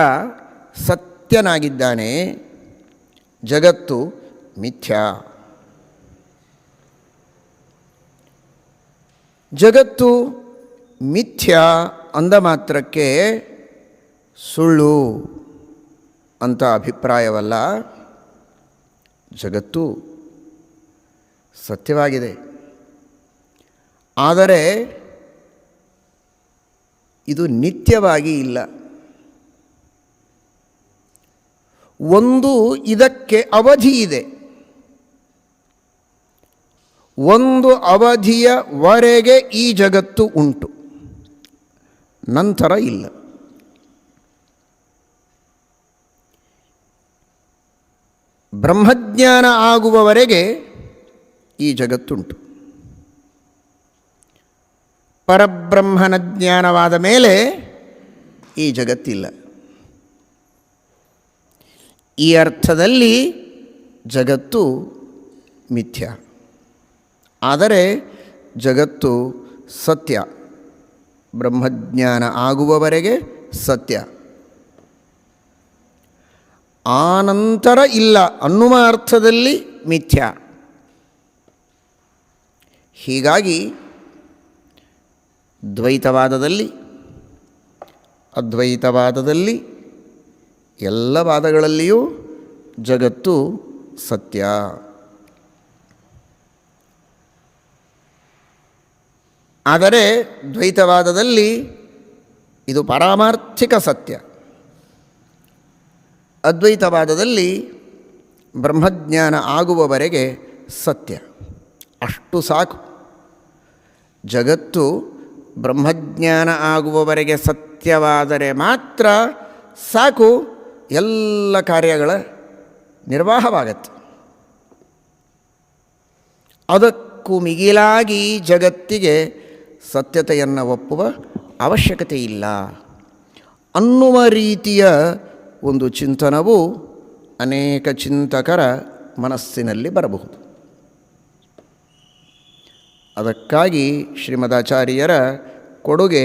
S1: ಸತ್ಯನಾಗಿದ್ದಾನೆ, ಜಗತ್ತು ಮಿಥ್ಯಾ. ಜಗತ್ತು ಮಿಥ್ಯಾ ಅಂದ ಮಾತ್ರಕ್ಕೆ ಸುಳ್ಳು ಅಂತ ಅಭಿಪ್ರಾಯವಲ್ಲ, ಜಗತ್ತು ಸತ್ಯವಾಗಿದೆ. ಆದರೆ ಇದು ನಿತ್ಯವಾಗಿ ಇಲ್ಲ. ಒಂದು ಇದಕ್ಕೆ ಅವಧಿ ಇದೆ, ಒಂದು ಅವಧಿಯವರೆಗೆ ಈ ಜಗತ್ತು ಉಂಟು, ನಂತರ ಇಲ್ಲ. ಬ್ರಹ್ಮಜ್ಞಾನ ಆಗುವವರೆಗೆ ಈ ಜಗತ್ತುಂಟು. ಪರಬ್ರಹ್ಮನ ಜ್ಞಾನವಾದ ಮೇಲೆ ಈ ಜಗತ್ತಿಲ್ಲ. ಈ ಅರ್ಥದಲ್ಲಿ ಜಗತ್ತು ಮಿಥ್ಯ, ಆದರೆ ಜಗತ್ತು ಸತ್ಯ. ಬ್ರಹ್ಮಜ್ಞಾನ ಆಗುವವರೆಗೆ ಸತ್ಯ, ಆನಂತರ ಇಲ್ಲ ಅನ್ನುವ ಅರ್ಥದಲ್ಲಿ ಮಿಥ್ಯ. ಹೀಗಾಗಿ ದ್ವೈತವಾದದಲ್ಲಿ, ಅದ್ವೈತವಾದದಲ್ಲಿ, ಎಲ್ಲ ವಾದಗಳಲ್ಲಿಯೂ ಜಗತ್ತು ಸತ್ಯ. ಆದರೆ ದ್ವೈತವಾದದಲ್ಲಿ ಇದು ಪಾರಮಾರ್ಥಿಕ ಸತ್ಯ, ಅದ್ವೈತವಾದದಲ್ಲಿ ಬ್ರಹ್ಮಜ್ಞಾನ ಆಗುವವರೆಗೆ ಸತ್ಯ. ಅಷ್ಟು ಸಾಕು. ಜಗತ್ತು ಬ್ರಹ್ಮಜ್ಞಾನ ಆಗುವವರೆಗೆ ಸತ್ಯವಾದರೆ ಮಾತ್ರ ಸಾಕು, ಎಲ್ಲ ಕಾರ್ಯಗಳ ನಿರ್ವಾಹವಾಗತ್ತೆ. ಅದಕ್ಕೂ ಮಿಗಿಲಾಗಿ ಜಗತ್ತಿಗೆ ಸತ್ಯತೆಯನ್ನು ಒಪ್ಪುವ ಅವಶ್ಯಕತೆ ಇಲ್ಲ ಅನ್ನುವ ರೀತಿಯ ಒಂದು ಚಿಂತನವು ಅನೇಕ ಚಿಂತಕರ ಮನಸ್ಸಿನಲ್ಲಿ ಬರಬಹುದು. ಅದಕ್ಕಾಗಿ ಶ್ರೀಮದಾಚಾರ್ಯರ ಕೊಡುಗೆ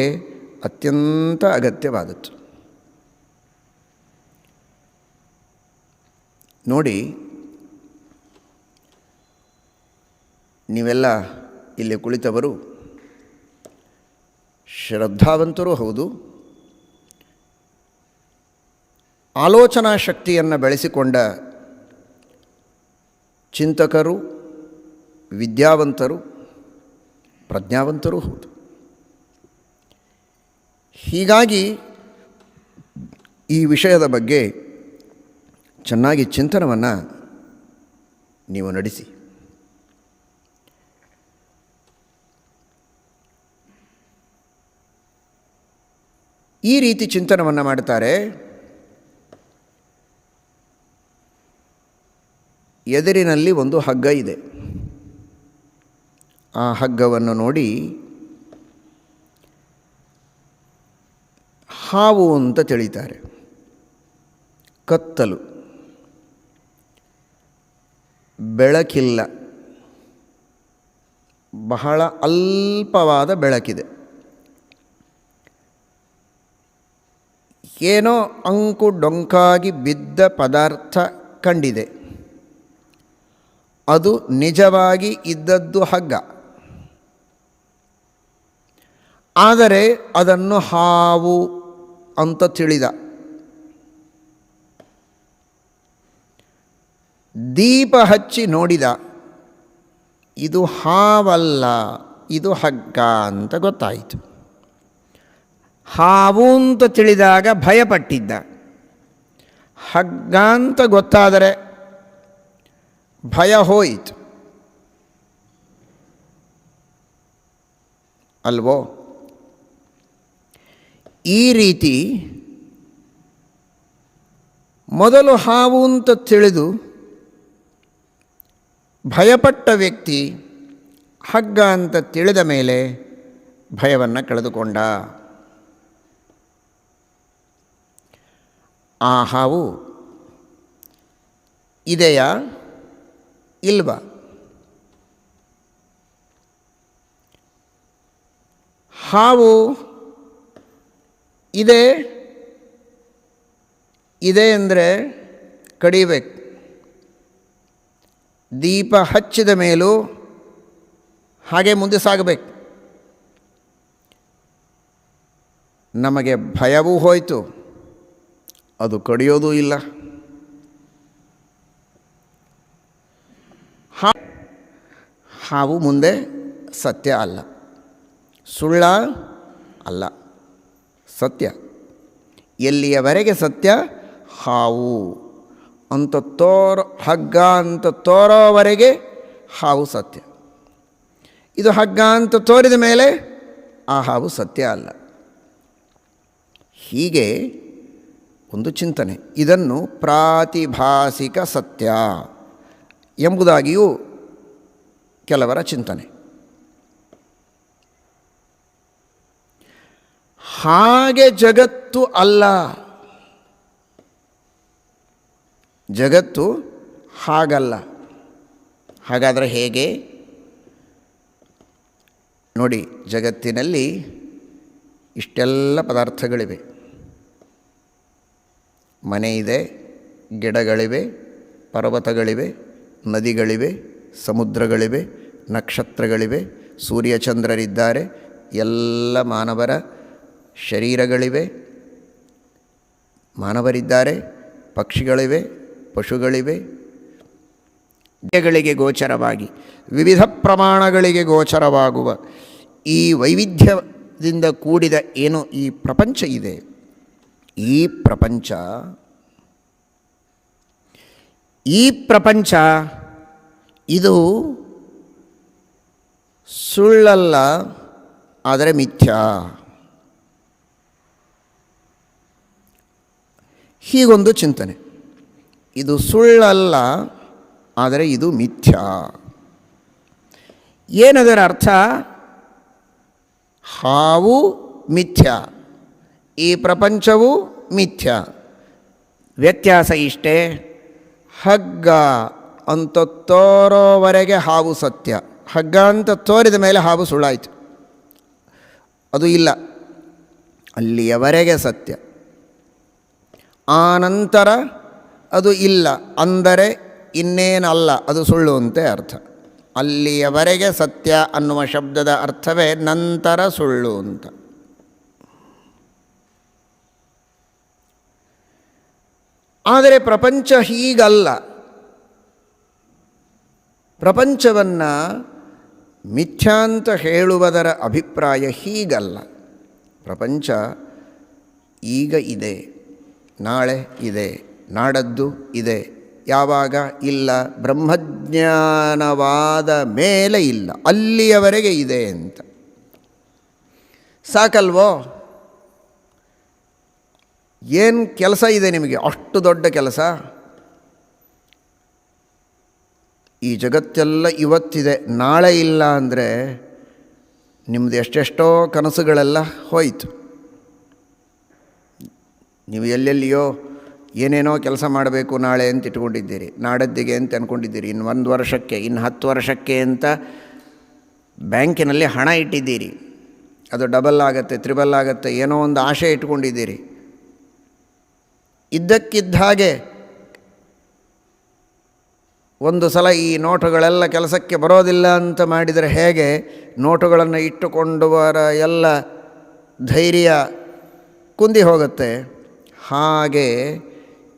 S1: ಅತ್ಯಂತ ಅಗತ್ಯವಾದದ್ದು. ನೋಡಿ, ನೀವೆಲ್ಲ ಇಲ್ಲಿ ಕುಳಿತವರು ಶ್ರದ್ಧಾವಂತರೂ ಹೌದು, ಆಲೋಚನಾ ಶಕ್ತಿಯನ್ನು ಬೆಳೆಸಿಕೊಂಡ ಚಿಂತಕರು, ವಿದ್ಯಾವಂತರು, ಪ್ರಜ್ಞಾವಂತರೂ ಹೌದು. ಹೀಗಾಗಿ ಈ ವಿಷಯದ ಬಗ್ಗೆ ಚೆನ್ನಾಗಿ ಚಿಂತನವನ್ನು ನೀವು ನಡೆಸಿ. ಈ ರೀತಿ ಚಿಂತನವನ್ನು ಮಾಡ್ತಾರೆ. ಎದುರಿನಲ್ಲಿ ಒಂದು ಹಗ್ಗ ಇದೆ. ಆ ಹಗ್ಗವನ್ನು ನೋಡಿ ಹಾವು ಅಂತ ತಿಳಿತಾರೆ. ಕತ್ತಲು, ಬೆಳಕಿಲ್ಲ, ಬಹಳ ಅಲ್ಪವಾದ ಬೆಳಕಿದೆ. ಏನೋ ಅಂಕು ಡೊಂಕಾಗಿ ಬಿದ್ದ ಪದಾರ್ಥ ಕಂಡಿದೆ. ಅದು ನಿಜವಾಗಿ ಇದ್ದದ್ದು ಹಗ್ಗ, ಆದರೆ ಅದನ್ನು ಹಾವು ಅಂತ ತಿಳಿದ. ದೀಪ ಹಚ್ಚಿ ನೋಡಿದ, ಇದು ಹಾವಲ್ಲ, ಇದು ಹಗ್ಗ ಅಂತ ಗೊತ್ತಾಯಿತು. ಹಾವು ಅಂತ ತಿಳಿದಾಗ ಭಯಪಟ್ಟಿದ್ದ. ಹಗ್ಗ ಅಂತ ಗೊತ್ತಾದರೆ ಭಯ ಹೋಯಿತು ಅಲ್ವೋ? ಈ ರೀತಿ ಮೊದಲು ಹಾವು ಅಂತ ತಿಳಿದು ಭಯಪಟ್ಟ ವ್ಯಕ್ತಿ ಹಗ್ಗ ಅಂತ ತಿಳಿದ ಮೇಲೆ ಭಯವನ್ನು ಕಳೆದುಕೊಂಡ. ಆ ಹಾವು ಇದೆಯಾ ಇಲ್ವಾ? ಹಾವು ಇದೆ ಅಂದರೆ ಕಡಿಬೇಕು. ದೀಪ ಹಚ್ಚಿದ ಮೇಲೂ ಹಾಗೆ ಮುಂದೆ ಸಾಗಬೇಕು. ನಮಗೆ ಭಯವೂ ಹೋಯಿತು, ಅದು ಕಡಿಯೋದೂ ಇಲ್ಲ. ಹಾವು ಮುಂದೆ ಸತ್ಯ ಅಲ್ಲ, ಸುಳ್ಳ ಅಲ್ಲ, ಸತ್ಯ. ಎಲ್ಲಿಯವರೆಗೆ ಸತ್ಯ? ಹಾವು ಅಂತ ಹಗ್ಗ ಅಂತ ತೋರೋವರೆಗೆ ಹಾವು ಸತ್ಯ. ಇದು ಹಗ್ಗ ಅಂತ ತೋರಿದ ಮೇಲೆ ಆ ಹಾವು ಸತ್ಯ ಅಲ್ಲ. ಹೀಗೆ ಒಂದು ಚಿಂತನೆ. ಇದನ್ನು ಪ್ರಾತಿಭಾಸಿಕ ಸತ್ಯ ಎಂಬುದಾಗಿಯೂ ಕೆಲವರ ಚಿಂತನೆ. ಹಾಗೆ ಜಗತ್ತು ಅಲ್ಲ. ಜಗತ್ತು ಹಾಗಲ್ಲ. ಹಾಗಾದರೆ ಹೇಗೆ? ನೋಡಿ, ಜಗತ್ತಿನಲ್ಲಿ ಇಷ್ಟೆಲ್ಲ ಪದಾರ್ಥಗಳಿವೆ. ಮನೆ ಇದೆ, ಗಿಡಗಳಿವೆ, ಪರ್ವತಗಳಿವೆ, ನದಿಗಳಿವೆ, ಸಮುದ್ರಗಳಿವೆ, ನಕ್ಷತ್ರಗಳಿವೆ, ಸೂರ್ಯಚಂದ್ರರಿದ್ದಾರೆ, ಎಲ್ಲ ಮಾನವರ ಶರೀರಗಳಿವೆ, ಮಾನವರಿದ್ದಾರೆ, ಪಕ್ಷಿಗಳಿವೆ, ಪಶುಗಳಿವೆ. ಗಳಿಗೆ ಗೋಚರವಾಗಿ ವಿವಿಧ ಪ್ರಮಾಣಗಳಿಗೆ ಗೋಚರವಾಗುವ ಈ ವೈವಿಧ್ಯದಿಂದ ಕೂಡಿದ ಏನು ಈ ಪ್ರಪಂಚ ಇದೆ, ಈ ಪ್ರಪಂಚ ಇದು ಸುಳ್ಳಲ್ಲ, ಆದರೆ ಮಿಥ್ಯಾ. ಹೀಗೊಂದು ಚಿಂತನೆ. ಇದು ಸುಳ್ಳಲ್ಲ, ಆದರೆ ಇದು ಮಿಥ್ಯಾ. ಏನದರ ಅರ್ಥ? ಹಾವು ಮಿಥ್ಯಾ, ಈ ಪ್ರಪಂಚವೂ ಮಿಥ್ಯಾ. ವ್ಯತ್ಯಾಸ ಇಷ್ಟೇ, ಹಗ್ಗ ಅಂತ ತೋರೋವರೆಗೆ ಹಾವು ಸತ್ಯ, ಹಗ್ಗ ಅಂತ ತೋರಿದ ಮೇಲೆ ಹಾವು ಸುಳ್ಳಾಯಿತು, ಅದು ಇಲ್ಲ, ಅಲ್ಲಿಯವರೆಗೆ ಸತ್ಯ. ಆನಂತರ ಅದು ಇಲ್ಲ ಅಂದರೆ ಇನ್ನೇನಲ್ಲ, ಅದು ಸುಳ್ಳು ಅಂತೆ ಅರ್ಥ. ಅಲ್ಲಿಯವರೆಗೆ ಸತ್ಯ ಅನ್ನುವ ಶಬ್ದದ ಅರ್ಥವೇ ನಂತರ ಸುಳ್ಳು ಅಂತ. ಆದರೆ ಪ್ರಪಂಚ ಹೀಗಲ್ಲ. ಪ್ರಪಂಚವನ್ನು ಮಿಥ್ಯಾಂತ ಹೇಳುವುದರ ಅಭಿಪ್ರಾಯ ಹೀಗಲ್ಲ. ಪ್ರಪಂಚ ಈಗ ಇದೆ, ನಾಳೆ ಇದೆ, ನಾಡದ್ದು ಇದೆ, ಯಾವಾಗ ಇಲ್ಲ, ಬ್ರಹ್ಮಜ್ಞಾನವಾದ ಮೇಲೆ ಇಲ್ಲ, ಅಲ್ಲಿಯವರೆಗೆ ಇದೆ ಅಂತ. ಸಾಕಲ್ವೋ? ಏನು ಕೆಲಸ ಇದೆ ನಿಮಗೆ? ಅಷ್ಟು ದೊಡ್ಡ ಕೆಲಸ. ಈ ಜಗತ್ತೆಲ್ಲ ಇವತ್ತಿದೆ, ನಾಳೆ ಇಲ್ಲ ಅಂದರೆ ನಿಮ್ಮದು ಎಷ್ಟೆಷ್ಟೋ ಕನಸುಗಳೆಲ್ಲ ಹೋಯಿತು. ನೀವು ಎಲ್ಲೆಲ್ಲಿಯೋ ಏನೇನೋ ಕೆಲಸ ಮಾಡಬೇಕು ನಾಳೆ ಅಂತ ಇಟ್ಕೊಂಡಿದ್ದೀರಿ, ನಾಡದ್ದಿಗೆ ಅಂತ ಅಂದ್ಕೊಂಡಿದ್ದೀರಿ, ಇನ್ನು 1 ವರ್ಷಕ್ಕೆ, ಇನ್ನು 10 ವರ್ಷಕ್ಕೆ ಅಂತ ಬ್ಯಾಂಕಿನಲ್ಲಿ ಹಣ ಇಟ್ಟಿದ್ದೀರಿ. ಅದು ಡಬಲ್ ಆಗುತ್ತೆ, ತ್ರಿಬಲ್ ಆಗುತ್ತೆ, ಏನೋ ಒಂದು ಆಶೆ ಇಟ್ಕೊಂಡಿದ್ದೀರಿ. ಇದ್ದಕ್ಕಿದ್ದ ಹಾಗೆ ಒಂದು ಸಲ ಈ ನೋಟುಗಳೆಲ್ಲ ಕೆಲಸಕ್ಕೆ ಬರೋದಿಲ್ಲ ಅಂತ ಮಾಡಿದರೆ ಹೇಗೆ ನೋಟುಗಳನ್ನು ಇಟ್ಟುಕೊಂಡವರ ಎಲ್ಲ ಧೈರ್ಯ ಕುಂದಿ ಹೋಗುತ್ತೆ, ಹಾಗೆ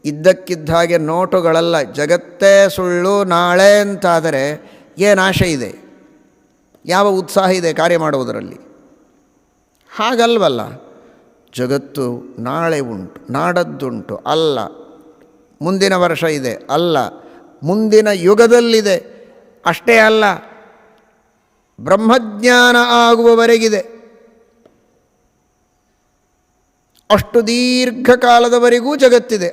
S1: ಇದ್ದಕ್ಕಿದ್ದ ಹಾಗೆ ನೋಟುಗಳೆಲ್ಲ ಜಗತ್ತೇ ಸುಳ್ಳು ನಾಳೆ ಅಂತಾದರೆ ಏನು ಆಶೆ ಇದೆ, ಯಾವ ಉತ್ಸಾಹ ಇದೆ ಕಾರ್ಯ ಮಾಡುವುದರಲ್ಲಿ? ಹಾಗಲ್ವಲ್ಲ. ಜಗತ್ತು ನಾಳೆ ಉಂಟು, ನಾಡದ್ದುಂಟು, ಅಲ್ಲ ಮುಂದಿನ ವರ್ಷ ಇದೆ, ಅಲ್ಲ ಮುಂದಿನ ಯುಗದಲ್ಲಿದೆ, ಅಷ್ಟೇ ಅಲ್ಲ ಬ್ರಹ್ಮಜ್ಞಾನ ಆಗುವವರೆಗಿದೆ. ಅಷ್ಟು ದೀರ್ಘಕಾಲದವರೆಗೂ ಜಗತ್ತಿದೆ,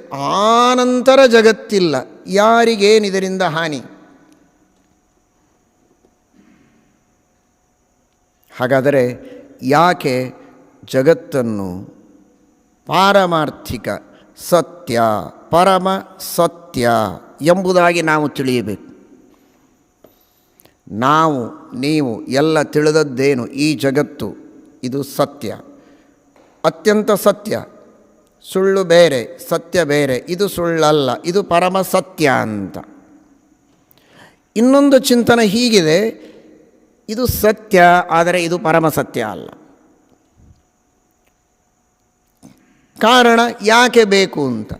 S1: ಆನಂತರ ಜಗತ್ತಿಲ್ಲ. ಯಾರಿಗೇನಿದರಿಂದ ಹಾನಿ? ಹಾಗಾದರೆ ಯಾಕೆ ಜಗತ್ತನ್ನು ಪಾರಮಾರ್ಥಿಕ ಸತ್ಯ, ಪರಮ ಸತ್ಯ ಎಂಬುದಾಗಿ ನಾವು ತಿಳಿಯಬೇಕು? ನಾವು ನೀವು ಎಲ್ಲ ತಿಳಿದದ್ದೇನು? ಈ ಜಗತ್ತು ಇದು ಸತ್ಯ, ಅತ್ಯಂತ ಸತ್ಯ. ಸುಳ್ಳು ಬೇರೆ, ಸತ್ಯ ಬೇರೆ. ಇದು ಸುಳ್ಳಲ್ಲ, ಇದು ಪರಮ ಸತ್ಯ ಅಂತ. ಇನ್ನೊಂದು ಚಿಂತನೆ ಹೀಗಿದೆ, ಇದು ಸತ್ಯ ಆದರೆ ಇದು ಪರಮ ಸತ್ಯ ಅಲ್ಲ. ಕಾರಣ ಯಾಕೆ ಬೇಕು ಅಂತ.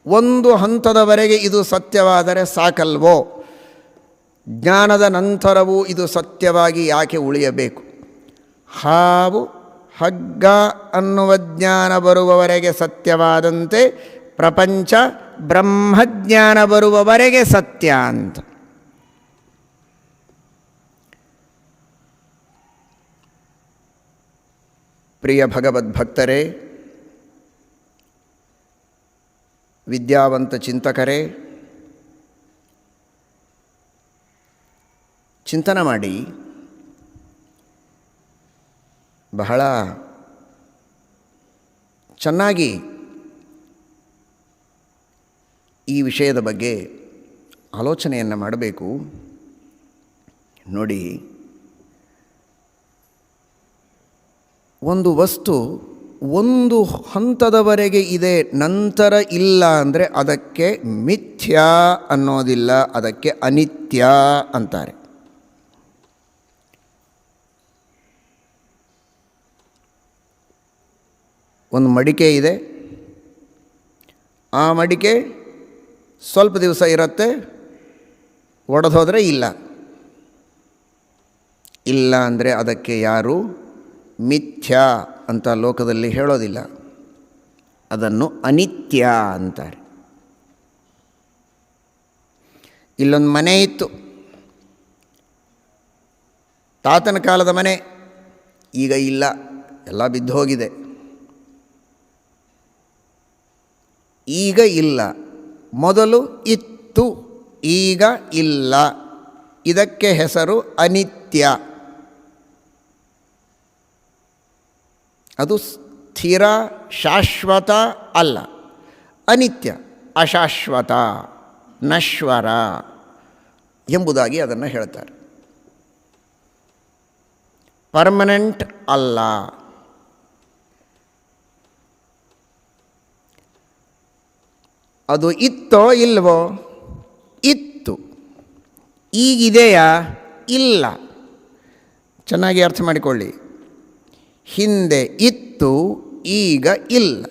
S1: ಒಂದು ಹಂತದವರೆಗೆ ಇದು ಸತ್ಯವಾದರೆ ಸಾಕಲ್ವೋ? ಜ್ಞಾನದ ನಂತರವೂ ಇದು ಸತ್ಯವಾಗಿ ಯಾಕೆ ಉಳಿಯಬೇಕು? ಹಾವು ಹಗ್ಗ ಅನ್ನುವ ಜ್ಞಾನ ಬರುವವರೆಗೆ ಸತ್ಯವಾದಂತೆ ಪ್ರಪಂಚ ಬ್ರಹ್ಮಜ್ಞಾನ ಬರುವವರೆಗೆ ಸತ್ಯ ಅಂತ. ಪ್ರಿಯ ಭಗವದ್ಭಕ್ತರೇ, ವಿದ್ಯಾವಂತ ಚಿಂತಕರೇ, ಚಿಂತನೆ ಮಾಡಿ. ಬಹಳ ಚೆನ್ನಾಗಿ ಈ ವಿಷಯದ ಬಗ್ಗೆ ಆಲೋಚನೆಯನ್ನು ಮಾಡಬೇಕು. ನೋಡಿ, ಒಂದು ವಸ್ತು ಒಂದು ಹಂತದವರೆಗೆ ಇದೆ, ನಂತರ ಇಲ್ಲ ಅಂದರೆ ಅದಕ್ಕೆ ಮಿಥ್ಯಾ ಅನ್ನೋದಿಲ್ಲ, ಅದಕ್ಕೆ ಅನಿತ್ಯ ಅಂತಾರೆ. ಒಂದು ಮಡಿಕೆ ಇದೆ, ಆ ಮಡಿಕೆ ಸ್ವಲ್ಪ ದಿವಸ ಇರುತ್ತೆ, ಒಡೆದೋದ್ರೆ ಇಲ್ಲ. ಇಲ್ಲ ಅಂದರೆ ಅದಕ್ಕೆ ಯಾರು ಮಿಥ್ಯಾ ಅಂತ ಲೋಕದಲ್ಲಿ ಹೇಳೋದಿಲ್ಲ, ಅದನ್ನು ಅನಿತ್ಯ ಅಂತಾರೆ. ಇಲ್ಲೊಂದು ಮನೆ ಇತ್ತು, ತಾತನ ಕಾಲದ ಮನೆ, ಈಗ ಇಲ್ಲ, ಎಲ್ಲ ಬಿದ್ದು ಹೋಗಿದೆ. ಈಗ ಇಲ್ಲ, ಮೊದಲು ಇತ್ತು, ಈಗ ಇಲ್ಲ. ಇದಕ್ಕೆ ಹೆಸರು ಅನಿತ್ಯ. ಅದು ಸ್ಥಿರ ಶಾಶ್ವತ ಅಲ್ಲ, ಅನಿತ್ಯ, ಅಶಾಶ್ವತ, ನಶ್ವರ ಎಂಬುದಾಗಿ ಅದನ್ನು ಹೇಳ್ತಾರೆ. ಪರ್ಮನೆಂಟ್ ಅಲ್ಲ. ಅದು ಇತ್ತೋ ಇಲ್ವೋ? ಇತ್ತು. ಈಗಿದೆಯಾ? ಇಲ್ಲ. ಚೆನ್ನಾಗಿ ಅರ್ಥ ಮಾಡಿಕೊಳ್ಳಿ. ಹಿಂದೆ ಇತ್ತು, ಈಗ ಇಲ್ಲ.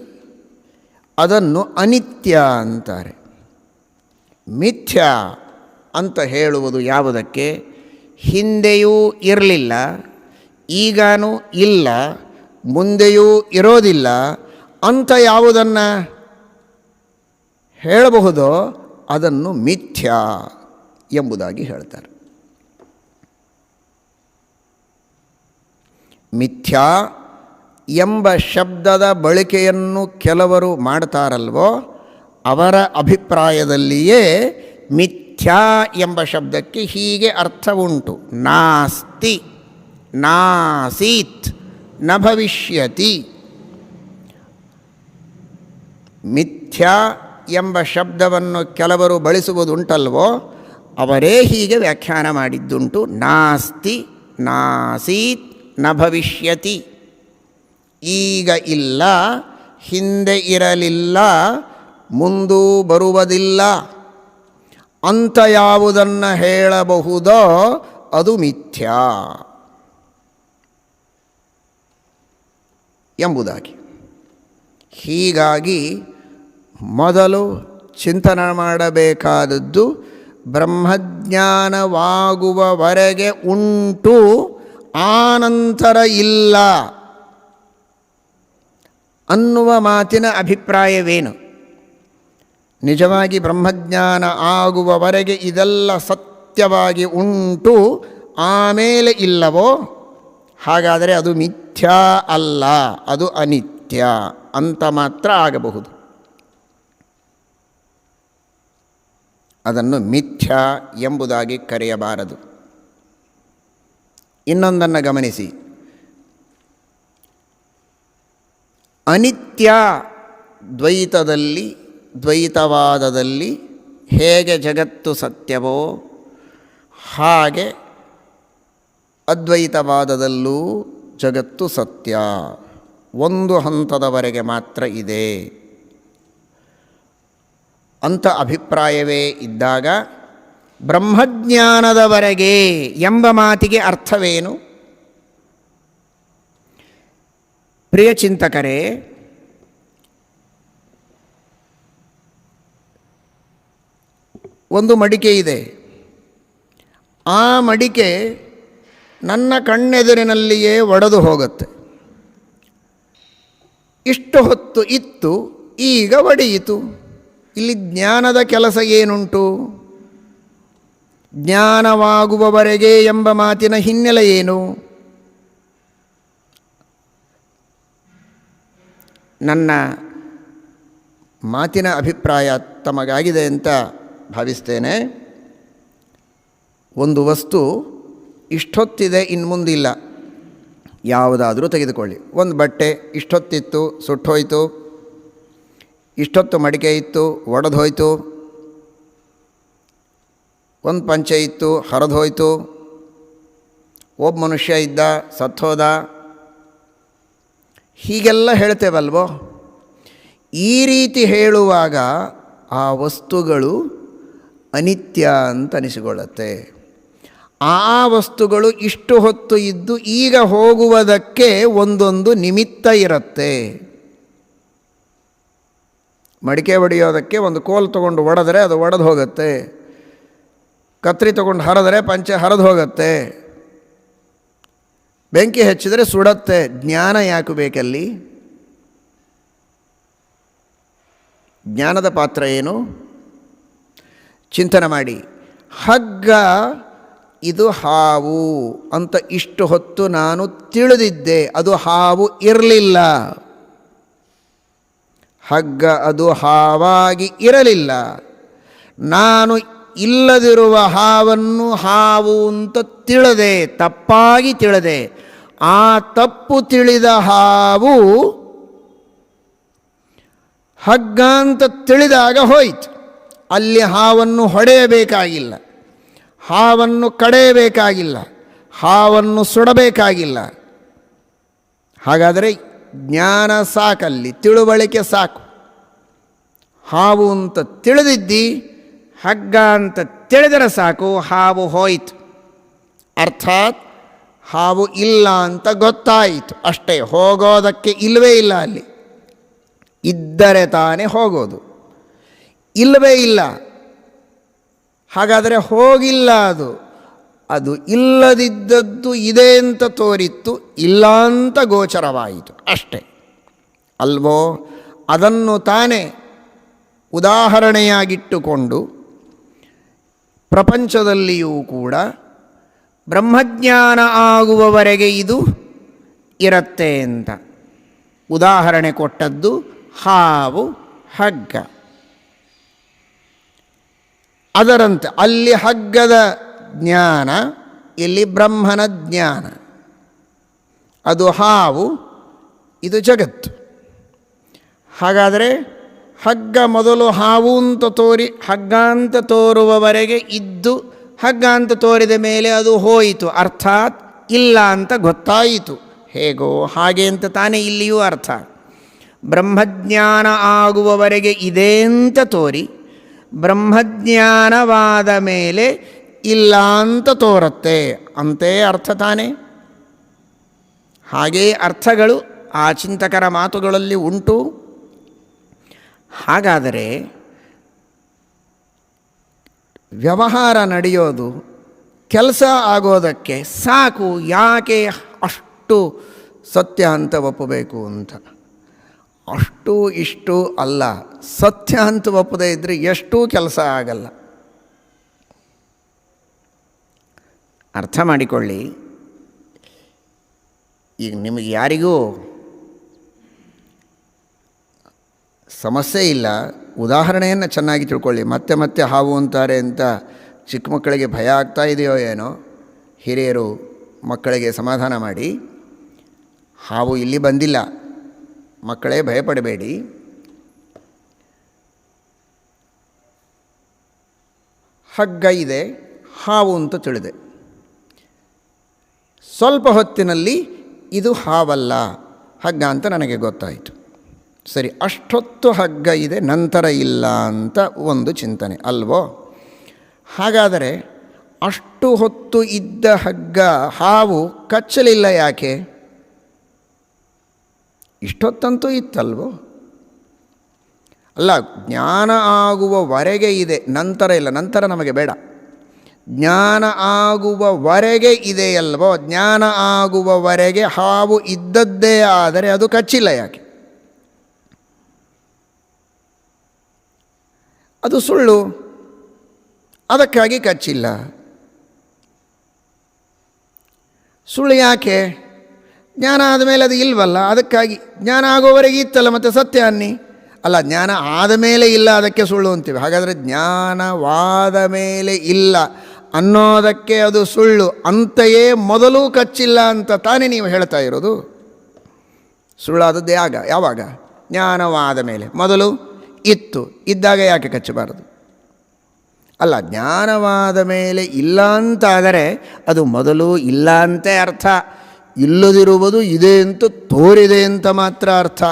S1: ಅದನ್ನು ಅನಿತ್ಯ ಅಂತಾರೆ. ಮಿಥ್ಯಾ ಅಂತ ಹೇಳುವುದು ಯಾವುದಕ್ಕೆ? ಹಿಂದೆಯೂ ಇರಲಿಲ್ಲ, ಈಗನೂ ಇಲ್ಲ, ಮುಂದೆಯೂ ಇರೋದಿಲ್ಲ ಅಂತ ಯಾವುದನ್ನು ಹೇಳಬಹುದೋ ಅದನ್ನು ಮಿಥ್ಯಾ ಎಂಬುದಾಗಿ ಹೇಳ್ತಾರೆ. ಮಿಥ್ಯಾ ಎಂಬ ಶಬ್ದದ ಬಳಕೆಯನ್ನು ಕೆಲವರು ಮಾಡ್ತಾರಲ್ವೋ, ಅವರ ಅಭಿಪ್ರಾಯದಲ್ಲಿಯೇ ಮಿಥ್ಯಾ ಎಂಬ ಶಬ್ದಕ್ಕೆ ಹೀಗೆ ಅರ್ಥ ಉಂಟು: ನಾಸ್ತಿ, ನಾಸೀತ್, ನ ಭವಿಷ್ಯತಿ. ಮಿಥ್ಯಾ ಎಂಬ ಶಬ್ದವನ್ನು ಕೆಲವರು ಬಳಸುವುದುಂಟಲ್ವೋ, ಅವರೇ ಹೀಗೆ ವ್ಯಾಖ್ಯಾನ ಮಾಡಿದ್ದುಂಟು: ನಾಸ್ತಿ, ನಾಸೀತ್, ನ ಭವಿಷ್ಯತಿ. ಈಗ ಇಲ್ಲ, ಹಿಂದೆ ಇರಲಿಲ್ಲ, ಮುಂದೂ ಬರುವುದಿಲ್ಲ ಅಂತ ಯಾವುದನ್ನು ಹೇಳಬಹುದೋ ಅದು ಮಿಥ್ಯಾ ಎಂಬುದಾಗಿ. ಹೀಗಾಗಿ ಮೊದಲು ಚಿಂತನೆ ಮಾಡಬೇಕಾದದ್ದು ಬ್ರಹ್ಮಜ್ಞಾನವಾಗುವವರೆಗೆ ಉಂಟು, ಆನಂತರ ಇಲ್ಲ ಅನ್ನುವ ಮಾತಿನ ಅಭಿಪ್ರಾಯವೇನು? ನಿಜವಾಗಿ ಬ್ರಹ್ಮಜ್ಞಾನ ಆಗುವವರೆಗೆ ಇದೆಲ್ಲ ಸತ್ಯವಾಗಿ ಉಂಟು, ಆಮೇಲೆ ಇಲ್ಲವೋ? ಹಾಗಾದರೆ ಅದು ಮಿಥ್ಯಾ ಅಲ್ಲ, ಅದು ಅನಿತ್ಯ. ಅನಿತ್ಯ ಅಂತ ಮಾತ್ರ ಆಗಬಹುದು. ಅದನ್ನು ಮಿಥ್ಯಾ ಎಂಬುದಾಗಿ ಕರೆಯಬಾರದು. ಇನ್ನೊಂದನ್ನು ಗಮನಿಸಿ, ಅನಿತ್ಯ ದ್ವೈತವಾದದಲ್ಲಿ ಹೇಗೆ ಜಗತ್ತು ಸತ್ಯವೋ ಹಾಗೆ ಅದ್ವೈತವಾದದಲ್ಲೂ ಜಗತ್ತು ಸತ್ಯ. ಒಂದು ಹಂತದವರೆಗೆ ಮಾತ್ರ ಇದೆ ಅಂತ ಅಭಿಪ್ರಾಯವೇ ಇದ್ದಾಗ ಬ್ರಹ್ಮಜ್ಞಾನದವರೆಗೆ ಎಂಬ ಮಾತಿಗೆ ಅರ್ಥವೇನು? ಪ್ರಿಯ ಚಿಂತಕರೇ, ಒಂದು ಮಡಿಕೆ ಇದೆ. ಆ ಮಡಿಕೆ ನನ್ನ ಕಣ್ಣೆದುರಿನಲ್ಲಿಯೇ ಒಡೆದು ಹೋಗುತ್ತೆ. ಇಷ್ಟು ಹೊತ್ತು ಇತ್ತು, ಈಗ ಒಡೆಯಿತು. ಇಲ್ಲಿ ಜ್ಞಾನದ ಕೆಲಸ ಏನುಂಟು? ಜ್ಞಾನವಾಗುವವರೆಗೆ ಎಂಬ ಮಾತಿನ ಹಿನ್ನೆಲೆ ಏನು? ನನ್ನ ಮಾತಿನ ಅಭಿಪ್ರಾಯ ತಮಗಾಗಿದೆ ಅಂತ ಭಾವಿಸ್ತೇನೆ. ಒಂದು ವಸ್ತು ಇಷ್ಟೊತ್ತಿದೆ, ಇನ್ನು ಮುಂದಿಲ್ಲ. ಯಾವುದಾದರೂ ತೆಗೆದುಕೊಳ್ಳಿ. ಒಂದು ಬಟ್ಟೆ ಇಷ್ಟೊತ್ತಿತ್ತು, ಸುಟ್ಟೋಯ್ತು. ಇಷ್ಟೊತ್ತು ಮಡಿಕೆ ಇತ್ತು, ಒಡೆದು ಹೋಯಿತು. ಒಂದು ಪಂಚೆ ಇತ್ತು, ಹರಿದು ಹೋಯಿತು. ಒಬ್ಬ ಮನುಷ್ಯ ಇದ್ದ, ಸತ್ತೋದ. ಹೀಗೆಲ್ಲ ಹೇಳ್ತೇವಲ್ವೋ? ಈ ರೀತಿ ಹೇಳುವಾಗ ಆ ವಸ್ತುಗಳು ಅನಿತ್ಯ ಅಂತ ಅನಿಸಿಕೊಳ್ಳುತ್ತೆ. ಆ ವಸ್ತುಗಳು ಇಷ್ಟು ಹೊತ್ತು ಇದ್ದು ಈಗ ಹೋಗುವುದಕ್ಕೆ ಒಂದೊಂದು ನಿಮಿತ್ತ ಇರುತ್ತೆ. ಮಡಿಕೆ ಒಡೆಯೋದಕ್ಕೆ ಒಂದು ಕೋಲು ತೊಗೊಂಡು ಒಡೆದರೆ ಅದು ಒಡೆದು ಹೋಗುತ್ತೆ. ಕತ್ರಿ ತೊಗೊಂಡು ಹರಿದ್ರೆ ಪಂಚೆ ಹರಿದು ಹೋಗುತ್ತೆ. ಬೆಂಕಿ ಹಚ್ಚಿದರೆ ಸುಡತ್ತೆ. ಜ್ಞಾನ ಯಾಕೆ ಬೇಕಲ್ಲಿ? ಜ್ಞಾನದ ಪಾತ್ರ ಏನು? ಚಿಂತನೆ ಮಾಡಿ. ಹಗ್ಗ ಇದು ಹಾವು ಅಂತ ಇಷ್ಟು ಹೊತ್ತು ನಾನು ತಿಳಿದಿದ್ದೆ. ಅದು ಹಾವು ಇರಲಿಲ್ಲ. ಹಗ್ಗ ಅದು ಹಾವಾಗಿ ಇರಲಿಲ್ಲ. ನಾನು ಇಲ್ಲದಿರುವ ಹಾವನ್ನು ಹಾವು ಅಂತ ತಿಳಿದೆ, ತಪ್ಪಾಗಿ ತಿಳಿದೆ. ಆ ತಪ್ಪು ತಿಳಿದ ಹಾವು ಹಗ್ಗ ಅಂತ ತಿಳಿದಾಗ ಹೋಯಿತು. ಅಲ್ಲಿ ಹಾವನ್ನು ಹೊಡೆಯಬೇಕಾಗಿಲ್ಲ, ಹಾವನ್ನು ಕಡೆಯಬೇಕಾಗಿಲ್ಲ, ಹಾವನ್ನು ಸುಡಬೇಕಾಗಿಲ್ಲ. ಹಾಗಾದರೆ ಜ್ಞಾನ ಸಾಕಲ್ಲಿ, ತಿಳುವಳಿಕೆ ಸಾಕು. ಹಾವು ಅಂತ ತಿಳಿದಿದ್ದಿ, ಹಗ್ಗ ಅಂತ ತಿಳಿದರೆ ಸಾಕು, ಹಾವು ಹೋಯಿತು. ಅರ್ಥಾತ್ ಹಾವು ಇಲ್ಲ ಅಂತ ಗೊತ್ತಾಯಿತು ಅಷ್ಟೇ. ಹೋಗೋದಕ್ಕೆ ಇಲ್ಲವೇ ಇಲ್ಲ. ಅಲ್ಲಿ ಇದ್ದರೆ ತಾನೇ ಹೋಗೋದು, ಇಲ್ಲವೇ ಇಲ್ಲ. ಹಾಗಾದರೆ ಹೋಗಿಲ್ಲ. ಅದು ಇಲ್ಲದಿದ್ದದ್ದು ಇದೆ ಅಂತ ತೋರಿತ್ತು, ಇಲ್ಲ ಅಂತ ಗೋಚರವಾಯಿತು ಅಷ್ಟೇ ಅಲ್ವೋ? ಅದನ್ನು ತಾನೇ ಉದಾಹರಣೆಯಾಗಿಟ್ಟುಕೊಂಡು ಪ್ರಪಂಚದಲ್ಲಿಯೂ ಕೂಡ ಬ್ರಹ್ಮಜ್ಞಾನ ಆಗುವವರೆಗೆ ಇದು ಇರುತ್ತೆ ಅಂತ ಉದಾಹರಣೆ ಕೊಟ್ಟದ್ದು ಹಾವು, ಹಗ್ಗ. ಅದರಂತೆ ಅಲ್ಲಿ ಹಗ್ಗದ ಜ್ಞಾನ, ಇಲ್ಲಿ ಬ್ರಹ್ಮನ ಜ್ಞಾನ. ಅದು ಹಾವು, ಇದು ಜಗತ್ತು. ಹಾಗಾದರೆ ಹಗ್ಗ ಮೊದಲು ಹಾವು ಅಂತ ತೋರಿ ಹಗ್ಗ ಅಂತ ತೋರುವವರೆಗೆ ಇದ್ದು, ಹಗ್ಗ ಅಂತ ತೋರಿದ ಮೇಲೆ ಅದು ಹೋಯಿತು. ಅರ್ಥಾತ್ ಇಲ್ಲ ಅಂತ ಗೊತ್ತಾಯಿತು. ಹೇಗೋ ಹಾಗೆ ಅಂತ ತಾನೇ ಇಲ್ಲಿಯೂ ಅರ್ಥ. ಬ್ರಹ್ಮಜ್ಞಾನ ಆಗುವವರೆಗೆ ಇದೆ ಅಂತ ತೋರಿ, ಬ್ರಹ್ಮಜ್ಞಾನವಾದ ಮೇಲೆ ಇಲ್ಲ ಅಂತ ತೋರುತ್ತೆ ಅಂತೆ ಅರ್ಥ ತಾನೇ. ಹಾಗೆಯೇ ಅರ್ಥಗಳು ಆ ಚಿಂತಕರ ಮಾತುಗಳಲ್ಲಿ ಉಂಟು. ಹಾಗಾದರೆ ವ್ಯವಹಾರ ನಡೆಯೋದು, ಕೆಲಸ ಆಗೋದಕ್ಕೆ ಸಾಕು. ಯಾಕೆ ಅಷ್ಟು ಸತ್ಯ ಅಂತ ಒಪ್ಪಬೇಕು ಅಂತ? ಅಷ್ಟು ಇಷ್ಟು ಅಲ್ಲ, ಸತ್ಯ ಅಂತ ಒಪ್ಪದೇ ಇದ್ದರೆ ಎಷ್ಟೂ ಕೆಲಸ ಆಗಲ್ಲ. ಅರ್ಥ ಮಾಡಿಕೊಳ್ಳಿ. ಈಗ ನಿಮಗೆ ಯಾರಿಗೂ ಸಮಸ್ಯೆ ಇಲ್ಲ. ಉದಾಹರಣೆಯನ್ನು ಚೆನ್ನಾಗಿ ತಿಳ್ಕೊಳ್ಳಿ. ಮತ್ತೆ ಮತ್ತೆ ಹಾವು ಅಂತಾರೆ ಅಂತ ಚಿಕ್ಕ ಮಕ್ಕಳಿಗೆ ಭಯ ಆಗ್ತಾ ಇದೆಯೋ ಏನೋ. ಹಿರಿಯರು ಮಕ್ಕಳಿಗೆ ಸಮಾಧಾನ ಮಾಡಿ, ಹಾವು ಇಲ್ಲಿ ಬಂದಿಲ್ಲ, ಮಕ್ಕಳೇ ಭಯಪಡಬೇಡಿ. ಹಗ್ಗ ಇದೆ, ಹಾವು ಅಂತ ತಿಳಿದೆ. ಸ್ವಲ್ಪ ಹೊತ್ತಿನಲ್ಲಿ ಇದು ಹಾವಲ್ಲ, ಹಗ್ಗ ಅಂತ ನನಗೆ ಗೊತ್ತಾಯಿತು. ಸರಿ, ಅಷ್ಟೊತ್ತು ಹಗ್ಗ ಇದೆ, ನಂತರ ಇಲ್ಲ ಅಂತ ಒಂದು ಚಿಂತನೆ ಅಲ್ವೋ? ಹಾಗಾದರೆ ಅಷ್ಟು ಹೊತ್ತು ಇದ್ದ ಹಗ್ಗ ಹಾವು ಕಚ್ಚಲಿಲ್ಲ ಯಾಕೆ? ಇಷ್ಟೊತ್ತಂತೂ ಇತ್ತಲ್ವೋ? ಅಲ್ಲ, ಜ್ಞಾನ ಆಗುವವರೆಗೆ ಇದೆ, ನಂತರ ಇಲ್ಲ. ನಂತರ ನಮಗೆ ಬೇಡ. ಜ್ಞಾನ ಆಗುವವರೆಗೆ ಇದೆಯಲ್ವೋ? ಜ್ಞಾನ ಆಗುವವರೆಗೆ ಹಾವು ಇದ್ದದ್ದೇ ಆದರೆ ಅದು ಕಚ್ಚಿಲ್ಲ ಯಾಕೆ? ಅದು ಸುಳ್ಳು, ಅದಕ್ಕಾಗಿ ಕಚ್ಚಿಲ್ಲ. ಸುಳ್ಳು ಯಾಕೆ? ಜ್ಞಾನ ಆದಮೇಲೆ ಅದು ಇಲ್ವಲ್ಲ, ಅದಕ್ಕಾಗಿ. ಜ್ಞಾನ ಆಗೋವರೆಗೆ ಇತ್ತಲ್ಲ, ಮತ್ತು ಸತ್ಯ ಅನ್ನಿ. ಅಲ್ಲ, ಜ್ಞಾನ ಆದ ಮೇಲೆ ಇಲ್ಲ, ಅದಕ್ಕೆ ಸುಳ್ಳು ಅಂತೀವಿ. ಹಾಗಾದರೆ ಜ್ಞಾನವಾದ ಮೇಲೆ ಇಲ್ಲ ಅನ್ನೋದಕ್ಕೆ ಅದು ಸುಳ್ಳು. ಅಂತೆಯೇ ಮೊದಲು ಕಚ್ಚಿಲ್ಲ ಅಂತ ತಾನೇ ನೀವು ಹೇಳ್ತಾ ಇರೋದು. ಸುಳ್ಳಾದದ್ದೇ ಯಾವಾಗ? ಜ್ಞಾನವಾದ ಮೇಲೆ. ಮೊದಲು ಇತ್ತು, ಇದ್ದಾಗ ಯಾಕೆ ಕಚ್ಚಬಾರದು? ಅಲ್ಲ, ಜ್ಞಾನವಾದ ಮೇಲೆ ಇಲ್ಲ ಅಂತಾದರೆ ಅದು ಮೊದಲು ಇಲ್ಲ ಅಂತೆ ಅರ್ಥ. ಇಲ್ಲದಿರುವುದು ಇದೆ ಅಂತ ತೋರಿದೆ ಅಂತ ಮಾತ್ರ ಅರ್ಥ.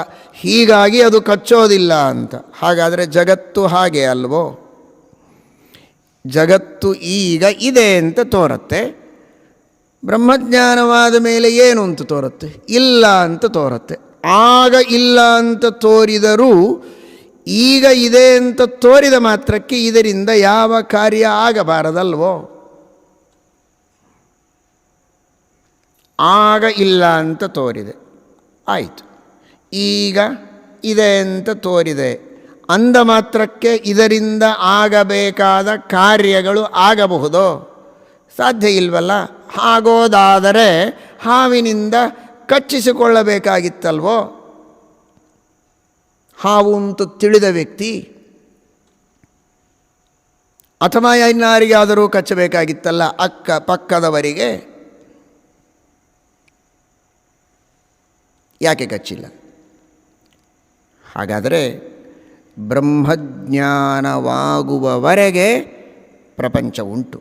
S1: ಹೀಗಾಗಿ ಅದು ಕಚ್ಚೋದಿಲ್ಲ ಅಂತ. ಹಾಗಾದರೆ ಜಗತ್ತು ಹಾಗೆ ಅಲ್ವೋ? ಜಗತ್ತು ಈಗ ಇದೆ ಅಂತ ತೋರುತ್ತೆ, ಬ್ರಹ್ಮಜ್ಞಾನವಾದ ಮೇಲೆ ಏನು ಅಂತ ತೋರುತ್ತೆ? ಇಲ್ಲ ಅಂತ ತೋರುತ್ತೆ. ಆಗ ಇಲ್ಲ ಅಂತ ತೋರಿದರೂ ಈಗ ಇದೆ ಅಂತ ತೋರಿದ ಮಾತ್ರಕ್ಕೆ ಇದರಿಂದ ಯಾವ ಕಾರ್ಯ ಆಗಬಾರದಲ್ವೋ? ಆಗ ಇಲ್ಲ ಅಂತ ತೋರಿದೆ, ಆಯಿತು. ಈಗ ಇದೆ ಅಂತ ತೋರಿದೆ ಅಂದ ಮಾತ್ರಕ್ಕೆ ಇದರಿಂದ ಆಗಬೇಕಾದ ಕಾರ್ಯಗಳು ಆಗಬಹುದೋ? ಸಾಧ್ಯ ಇಲ್ವಲ್ಲ. ಹಾಗೋದಾದರೆ ಹಾವಿನಿಂದ ಕಚ್ಚಿಸಿಕೊಳ್ಳಬೇಕಾಗಿತ್ತಲ್ವೋ? ಹಾವು ಅಂತ ತಿಳಿದ ವ್ಯಕ್ತಿ ಅಥವಾ ಇನ್ನಾರಿಗಾದರೂ ಕಚ್ಚಬೇಕಾಗಿತ್ತಲ್ಲ, ಅಕ್ಕ ಪಕ್ಕದವರಿಗೆ. ಯಾಕೆ ಕಚ್ಚಿಲ್ಲ? ಹಾಗಾದರೆ ಬ್ರಹ್ಮಜ್ಞಾನವಾಗುವವರೆಗೆ ಪ್ರಪಂಚ ಉಂಟು.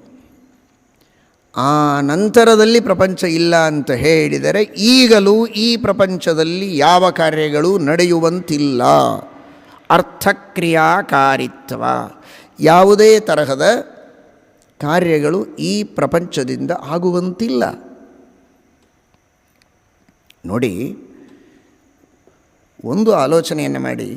S1: ಆ ನಂತರದಲ್ಲಿ ಪ್ರಪಂಚ ಇಲ್ಲ ಅಂತ ಹೇಳಿದರೆ ಈಗಲೂ ಈ ಪ್ರಪಂಚದಲ್ಲಿ ಯಾವ ಕಾರ್ಯಗಳು ನಡೆಯುವಂತಿಲ್ಲ. ಅರ್ಥಕ್ರಿಯಾಕಾರಿತ್ವ, ಯಾವುದೇ ತರಹದ ಕಾರ್ಯಗಳು ಈ ಪ್ರಪಂಚದಿಂದ ಆಗುವಂತಿಲ್ಲ. ನೋಡಿ, ಒಂದು ಆಲೋಚನೆಯನ್ನು ಮಾಡಿ.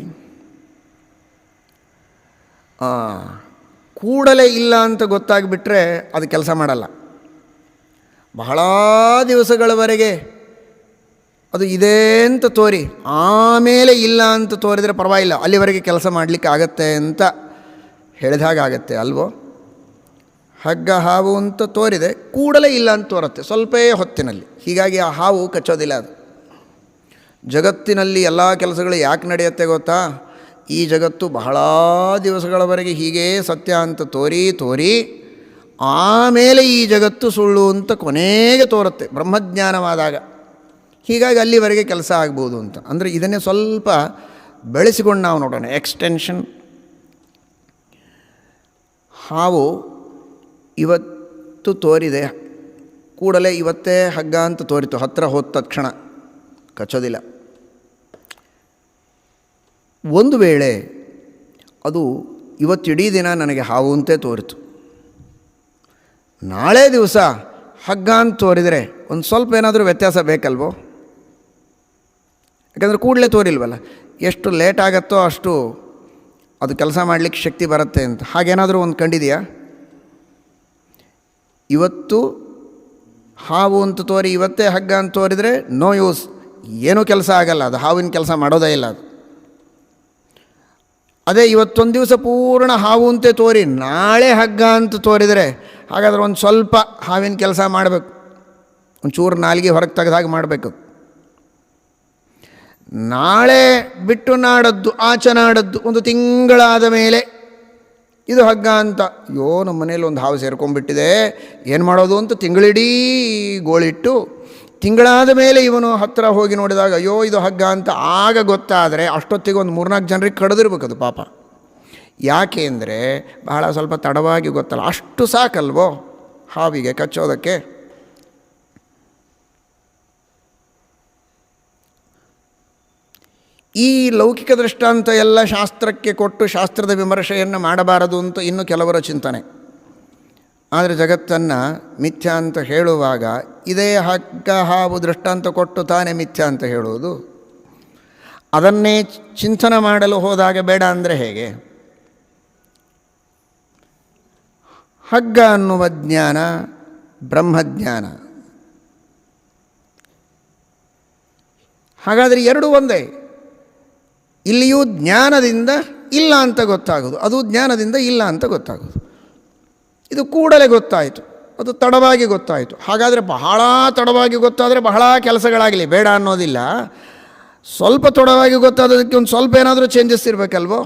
S1: ಕೂಡಲೇ ಇಲ್ಲ ಅಂತ ಗೊತ್ತಾಗಿಬಿಟ್ರೆ ಅದು ಕೆಲಸ ಮಾಡಲ್ಲ. ಬಹಳ ದಿವಸಗಳವರೆಗೆ ಅದು ಇದೆ ಅಂತ ತೋರಿ ಆಮೇಲೆ ಇಲ್ಲ ಅಂತ ತೋರಿದರೆ ಪರವಾಗಿಲ್ಲ, ಅಲ್ಲಿವರೆಗೆ ಕೆಲಸ ಮಾಡಲಿಕ್ಕೆ ಆಗತ್ತೆ ಅಂತ ಹೇಳಿದ ಹಾಗಾಗತ್ತೆ ಅಲ್ವೋ? ಹಗ್ಗ ಹಾವು ಅಂತ ತೋರಿದೆ, ಕೂಡಲೇ ಇಲ್ಲ ಅಂತ ತೋರುತ್ತೆ ಸ್ವಲ್ಪ ಹೊತ್ತಿನಲ್ಲಿ. ಹೀಗಾಗಿ ಆ ಹಾವು ಕಚ್ಚೋದಿಲ್ಲ. ಅದು ಜಗತ್ತಿನಲ್ಲಿ ಎಲ್ಲ ಕೆಲಸಗಳು ಯಾಕೆ ನಡೆಯುತ್ತೆ ಗೊತ್ತಾ? ಈ ಜಗತ್ತು ಬಹಳ ದಿವಸಗಳವರೆಗೆ ಹೀಗೇ ಸತ್ಯ ಅಂತ ತೋರಿ ಆಮೇಲೆ ಈ ಜಗತ್ತು ಸುಳ್ಳು ಅಂತ ಕೊನೆಗೆ ತೋರುತ್ತೆ ಬ್ರಹ್ಮಜ್ಞಾನವಾದಾಗ. ಹೀಗಾಗಿ ಅಲ್ಲಿವರೆಗೆ ಕೆಲಸ ಆಗ್ಬೋದು ಅಂತ. ಅಂದರೆ ಇದನ್ನೇ ಸ್ವಲ್ಪ ಬೆಳೆಸಿಕೊಂಡು ನಾವು ನೋಡೋಣ. ಎಕ್ಸ್ಟೆನ್ಷನ್. ಹಾವು ಇವತ್ತು ತೋರಿದೆ, ಕೂಡಲೇ ಇವತ್ತೇ ಹಗ್ಗ ಅಂತ ತೋರಿತು, ಹತ್ತಿರ ಹೋದ ತಕ್ಷಣ ಕಚ್ಚೋದಿಲ್ಲ. ಒಂದು ವೇಳೆ ಅದು ಇವತ್ತಿಡೀ ದಿನ ನನಗೆ ಹಾವು ಅಂತೇ ತೋರಿತು, ನಾಳೆ ದಿವಸ ಹಗ್ಗ ಅಂತ ತೋರಿದರೆ ಒಂದು ಸ್ವಲ್ಪ ಏನಾದರೂ ವ್ಯತ್ಯಾಸ ಬೇಕಲ್ವೋ? ಯಾಕಂದರೆ ಕೂಡಲೇ ತೋರಿಲ್ವಲ್ಲ. ಎಷ್ಟು ಲೇಟ್ ಆಗುತ್ತೋ ಅಷ್ಟು ಅದು ಕೆಲಸ ಮಾಡಲಿಕ್ಕೆ ಶಕ್ತಿ ಬರುತ್ತೆ ಅಂತ. ಹಾಗೇನಾದರೂ ಒಂದು ಕಂಡಿದೆಯಾ? ಇವತ್ತು ಹಾವು ಅಂತ ತೋರಿ ಇವತ್ತೇ ಹಗ್ಗ ಅಂತ ತೋರಿದರೆ ನೋ ಯೂಸ್, ಏನೂ ಕೆಲಸ ಆಗಲ್ಲ. ಅದು ಹಾವಿನ ಕೆಲಸ ಮಾಡೋದೇ ಇಲ್ಲ ಅದು. ಅದೇ ಇವತ್ತೊಂದು ದಿವಸ ಪೂರ್ಣ ಹಾವು ಅಂತೆ ತೋರಿ ನಾಳೆ ಹಗ್ಗ ಅಂತ ತೋರಿದರೆ ಹಾಗಾದರೆ ಒಂದು ಸ್ವಲ್ಪ ಹಾವಿನ ಕೆಲಸ ಮಾಡಬೇಕು, ಒಂಚೂರು ನಾಲಿಗೆ ಹೊರಗೆ ತೆಗೆದಾಗ ಮಾಡಬೇಕು. ನಾಳೆ ಬಿಟ್ಟು ನಾಡದ್ದು ಆಚನಾಡದ್ದು ಒಂದು ತಿಂಗಳಾದ ಮೇಲೆ ಇದು ಹಗ್ಗ ಅಂತ, ಅಯ್ಯೋ ನಮ್ಮ ಮನೇಲಿ ಒಂದು ಹಾವು ಸೇರ್ಕೊಂಡ್ಬಿಟ್ಟಿದೆ, ಏನು ಮಾಡೋದು ಅಂತ ತಿಂಗಳಿಡೀ ಗೋಳಿಟ್ಟು, ತಿಂಗಳಾದ ಮೇಲೆ ಇವನು ಹತ್ತಿರ ಹೋಗಿ ನೋಡಿದಾಗ ಅಯ್ಯೋ ಇದು ಹಗ್ಗ ಅಂತ ಆಗ ಗೊತ್ತಾದರೆ ಅಷ್ಟೊತ್ತಿಗೆ ಒಂದು 3-4 ಜನರಿಗೆ ಕಡಿದಿರ್ಬೇಕು ಅದು ಪಾಪ. ಯಾಕೆ ಅಂದರೆ ಬಹಳ ಸ್ವಲ್ಪ ತಡವಾಗಿ ಗೊತ್ತಲ್ಲ, ಅಷ್ಟು ಸಾಕಲ್ವೋ ಹಾವಿಗೆ ಕಚ್ಚೋದಕ್ಕೆ. ಈ ಲೌಕಿಕ ದೃಷ್ಟಾಂತ ಎಲ್ಲ ಶಾಸ್ತ್ರಕ್ಕೆ ಕೊಟ್ಟು ಶಾಸ್ತ್ರದ ವಿಮರ್ಶೆಯನ್ನು ಮಾಡಬಾರದು ಅಂತ ಇನ್ನು ಕೆಲವರ ಚಿಂತನೆ. ಆದರೆ ಜಗತ್ತನ್ನು ಮಿಥ್ಯಾ ಅಂತ ಹೇಳುವಾಗ ಇದೇ ಹಗ್ಗ ಹಾವು ದೃಷ್ಟಾಂತ ಕೊಟ್ಟು ತಾನೇ ಮಿಥ್ಯಾ ಅಂತ ಹೇಳುವುದು. ಅದನ್ನೇ ಚಿಂತನೆ ಮಾಡಲು ಹೋದಾಗ ಬೇಡ ಅಂದರೆ ಹೇಗೆ? ಹಗ್ಗ ಅನ್ನುವ ಜ್ಞಾನ ಬ್ರಹ್ಮಜ್ಞಾನ. ಹಾಗಾದರೆ ಎರಡೂ ಒಂದೇ. ಇಲ್ಲಿಯೂ ಜ್ಞಾನದಿಂದ ಇಲ್ಲ ಅಂತ ಗೊತ್ತಾಗೋದು, ಅದು ಜ್ಞಾನದಿಂದ ಇಲ್ಲ ಅಂತ ಗೊತ್ತಾಗೋದು. ಇದು ಕೂಡಲೇ ಗೊತ್ತಾಯಿತು, ಅದು ತಡವಾಗಿ ಗೊತ್ತಾಯಿತು. ಹಾಗಾದರೆ ಬಹಳ ತಡವಾಗಿ ಗೊತ್ತಾದರೆ ಬಹಳ ಕೆಲಸಗಳಾಗಲಿ, ಬೇಡ ಅನ್ನೋದಿಲ್ಲ. ಸ್ವಲ್ಪ ತಡವಾಗಿ ಗೊತ್ತಾದೋದಕ್ಕೆ ಒಂದು ಸ್ವಲ್ಪ ಏನಾದರೂ ಚೇಂಜಸ್ ಇರಬೇಕಲ್ವೋ.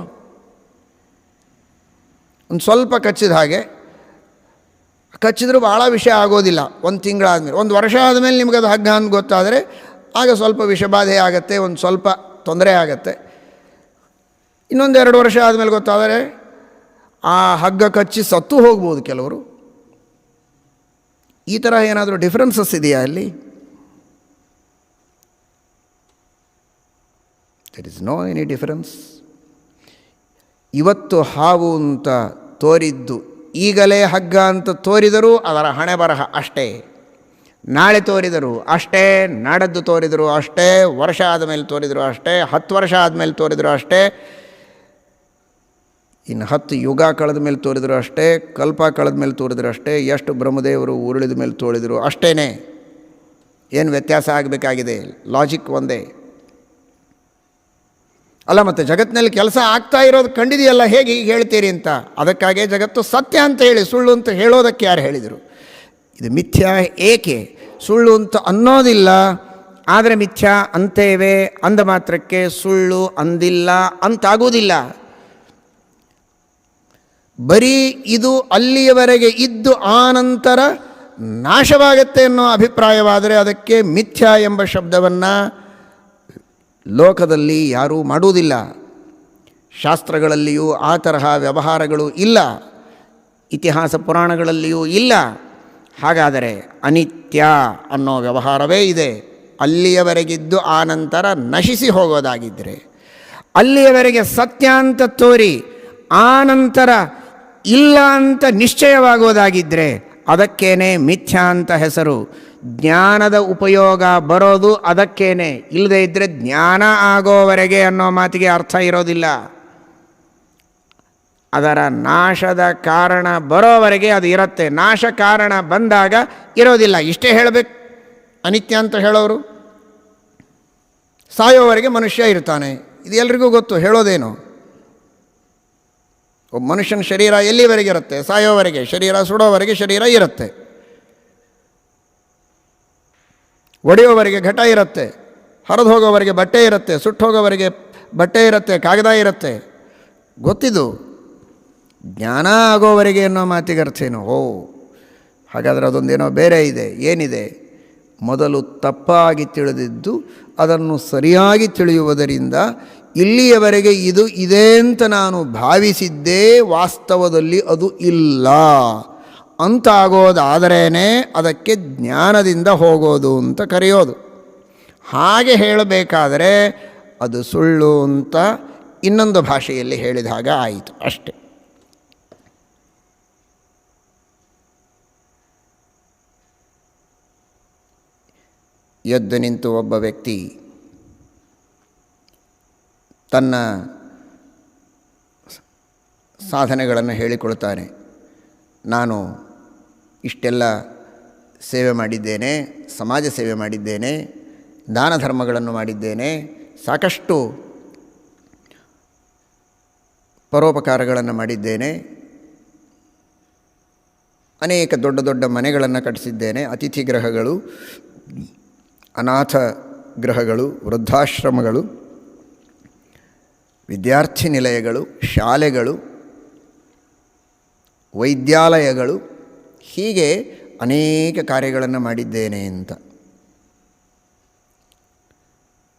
S1: ಒಂದು ಸ್ವಲ್ಪ ಕಚ್ಚಿದ ಹಾಗೆ, ಕಚ್ಚಿದ್ರೂ ಭಾಳ ವಿಷಯ ಆಗೋದಿಲ್ಲ. ಒಂದು ತಿಂಗಳಾದಮೇಲೆ, ಒಂದು ವರ್ಷ ಆದಮೇಲೆ ನಿಮಗದು ಹಗ್ಗ ಅಂತ ಗೊತ್ತಾದರೆ ಆಗ ಸ್ವಲ್ಪ ವಿಷಬಾಧೆ ಆಗುತ್ತೆ, ಒಂದು ಸ್ವಲ್ಪ ತೊಂದರೆ ಆಗುತ್ತೆ. ಇನ್ನೊಂದು 2 ವರ್ಷ ಆದಮೇಲೆ ಗೊತ್ತಾದರೆ ಆ ಹಗ್ಗ ಕಚ್ಚಿ ಸತ್ತು ಹೋಗ್ಬೋದು ಕೆಲವರು. ಈ ಥರ ಏನಾದರೂ ಡಿಫ್ರೆನ್ಸಸ್ ಇದೆಯಾ ಅಲ್ಲಿ? There is no any difference. ಇವತ್ತು ಹಾವು ಅಂತ ತೋರಿದ್ದು ಈಗಲೇ ಹಗ್ಗ ಅಂತ ತೋರಿದರೂ ಅದರ ಹಣೆ ಬರಹ ಅಷ್ಟೇ. ನಾಳೆ ತೋರಿದರು ಅಷ್ಟೇ, ನಾಡದ್ದು ತೋರಿದರು ಅಷ್ಟೇ, ವರ್ಷ ಆದಮೇಲೆ ತೋರಿದರು ಅಷ್ಟೇ, 10 ವರ್ಷ ಆದಮೇಲೆ ತೋರಿದರು ಅಷ್ಟೇ, ಇನ್ನು 10 ಯುಗ ಕಳೆದ ಮೇಲೆ ತೋರಿದರು ಅಷ್ಟೇ, ಕಲ್ಪ ಕಳೆದ ಮೇಲೆ ತೋರಿದರು ಅಷ್ಟೇ, ಎಷ್ಟು ಬ್ರಹ್ಮದೇವರು ಉರುಳಿದ ಮೇಲೆ ತೋರಿದರು ಅಷ್ಟೇ. ಏನು ವ್ಯತ್ಯಾಸ ಆಗಬೇಕಾಗಿದೆ? ಲಾಜಿಕ್ ಒಂದೇ ಅಲ್ಲ. ಮತ್ತು ಜಗತ್ತಿನಲ್ಲಿ ಕೆಲಸ ಆಗ್ತಾ ಇರೋದು ಕಂಡಿದೆಯಲ್ಲ, ಹೇಗೆ ಹೀಗೆ ಹೇಳ್ತೀರಿ ಅಂತ. ಅದಕ್ಕಾಗೇ ಜಗತ್ತು ಸತ್ಯ ಅಂತ ಹೇಳಿ, ಸುಳ್ಳು ಅಂತ ಹೇಳೋದಕ್ಕೆ ಯಾರು ಹೇಳಿದರು? ಇದು ಮಿಥ್ಯಾ ಏಕೆ? ಸುಳ್ಳು ಅಂತ ಅನ್ನೋದಿಲ್ಲ, ಆದರೆ ಮಿಥ್ಯಾ ಅಂತೇವೆ ಅಂದ ಮಾತ್ರಕ್ಕೆ ಸುಳ್ಳು ಅಂದಿಲ್ಲ ಅಂತಾಗುವುದಿಲ್ಲ. ಬರೀ ಇದು ಅಲ್ಲಿಯವರೆಗೆ ಇದ್ದು ಆನಂತರ ನಾಶವಾಗತ್ತೆ ಅನ್ನೋ ಅಭಿಪ್ರಾಯವಾದರೆ ಅದಕ್ಕೆ ಮಿಥ್ಯಾ ಎಂಬ ಶಬ್ದವನ್ನು ಲೋಕದಲ್ಲಿ ಯಾರೂ ಮಾಡುವುದಿಲ್ಲ. ಶಾಸ್ತ್ರಗಳಲ್ಲಿಯೂ ಆ ತರಹ ವ್ಯವಹಾರಗಳು ಇಲ್ಲ, ಇತಿಹಾಸ ಪುರಾಣಗಳಲ್ಲಿಯೂ ಇಲ್ಲ. ಹಾಗಾದರೆ ಅನಿತ್ಯ ಅನ್ನೋ ವ್ಯವಹಾರವೇ ಇದೆ. ಅಲ್ಲಿಯವರೆಗಿದ್ದು ಆನಂತರ ನಶಿಸಿ ಹೋಗೋದಾಗಿದ್ದರೆ, ಅಲ್ಲಿಯವರೆಗೆ ಸತ್ಯ ಅಂತ ತೋರಿ ಆನಂತರ ಇಲ್ಲ ಅಂತ ನಿಶ್ಚಯವಾಗೋದಾಗಿದ್ದರೆ ಅದಕ್ಕೇನೆ ಮಿಥ್ಯಾ ಅಂತ ಹೆಸರು. ಜ್ಞಾನದ ಉಪಯೋಗ ಬರೋದು ಅದಕ್ಕೇನೆ, ಇಲ್ಲದೇ ಇದ್ದರೆ ಜ್ಞಾನ ಆಗೋವರೆಗೆ ಅನ್ನೋ ಮಾತಿಗೆ ಅರ್ಥ ಇರೋದಿಲ್ಲ. ಅದರ ನಾಶದ ಕಾರಣ ಬರೋವರೆಗೆ ಅದು ಇರುತ್ತೆ, ನಾಶ ಕಾರಣ ಬಂದಾಗ ಇರೋದಿಲ್ಲ. ಇಷ್ಟೇ ಹೇಳಬೇಕು ಅನಿತ್ಯ ಅಂತ ಹೇಳೋರು. ಸಾಯೋವರೆಗೆ ಮನುಷ್ಯ ಇರ್ತಾನೆ, ಇದು ಎಲ್ರಿಗೂ ಗೊತ್ತು, ಹೇಳೋದೇನು. ಒಬ್ಬ ಮನುಷ್ಯನ ಶರೀರ ಎಲ್ಲಿವರೆಗೆ ಇರುತ್ತೆ? ಸಾಯೋವರೆಗೆ. ಶರೀರ ಸುಡೋವರೆಗೆ ಶರೀರ ಇರುತ್ತೆ, ಒಡೆಯೋವರೆಗೆ ಘಟ ಇರುತ್ತೆ, ಹರಿದು ಹೋಗೋವರೆಗೆ ಬಟ್ಟೆ ಇರುತ್ತೆ, ಸುಟ್ಟು ಹೋಗೋವರೆಗೆ ಬಟ್ಟೆ ಇರುತ್ತೆ, ಕಾಗದ ಇರುತ್ತೆ, ಗೊತ್ತಿದ್ದು. ಜ್ಞಾನ ಆಗೋವರೆಗೆ ಅನ್ನೋ ಮಾತಿಗೆ ಅರ್ಥ ಏನು? ಹಾಗಾದರೆ ಅದೊಂದೇನೋ ಬೇರೆ ಇದೆ. ಏನಿದೆ? ಮೊದಲು ತಪ್ಪಾಗಿ ತಿಳಿದಿದ್ದು ಅದನ್ನು ಸರಿಯಾಗಿ ತಿಳಿಯುವುದರಿಂದ ಇಲ್ಲಿಯವರೆಗೆ ಇದು ಇದೆ ಅಂತ ನಾನು ಭಾವಿಸಿದ್ದೇ, ವಾಸ್ತವದಲ್ಲಿ ಅದು ಇಲ್ಲ ಅಂತಾಗೋದಾದರೇ ಅದಕ್ಕೆ ಜ್ಞಾನದಿಂದ ಹೋಗೋದು ಅಂತ ಕರೆಯೋದು. ಹಾಗೆ ಹೇಳಬೇಕಾದರೆ ಅದು ಸುಳ್ಳು ಅಂತ ಇನ್ನೊಂದು ಭಾಷೆಯಲ್ಲಿ ಹೇಳಿದ ಹಾಗೆ ಆಯಿತು ಅಷ್ಟೆ. ಎದ್ದು ನಿಂತು ಒಬ್ಬ ವ್ಯಕ್ತಿ ತನ್ನ ಸಾಧನೆಗಳನ್ನು ಹೇಳಿಕೊಳ್ತಾನೆ. ನಾನು ಇಷ್ಟೆಲ್ಲ ಸೇವೆ ಮಾಡಿದ್ದೇನೆ, ಸಮಾಜ ಸೇವೆ ಮಾಡಿದ್ದೇನೆ, ದಾನ ಧರ್ಮಗಳನ್ನು ಮಾಡಿದ್ದೇನೆ, ಸಾಕಷ್ಟು ಪರೋಪಕಾರಗಳನ್ನು ಮಾಡಿದ್ದೇನೆ, ಅನೇಕ ದೊಡ್ಡ ದೊಡ್ಡ ಮನೆಗಳನ್ನು ಕಟ್ಟಿಸಿದ್ದೇನೆ, ಅತಿಥಿ ಗೃಹಗಳು, ಅನಾಥ ಗೃಹಗಳು, ವೃದ್ಧಾಶ್ರಮಗಳು, ವಿದ್ಯಾರ್ಥಿ ನಿಲಯಗಳು, ಶಾಲೆಗಳು, ವೈದ್ಯಾಲಯಗಳು, ಹೀಗೆ ಅನೇಕ ಕಾರ್ಯಗಳನ್ನು ಮಾಡಿದ್ದೇನೆ ಅಂತ.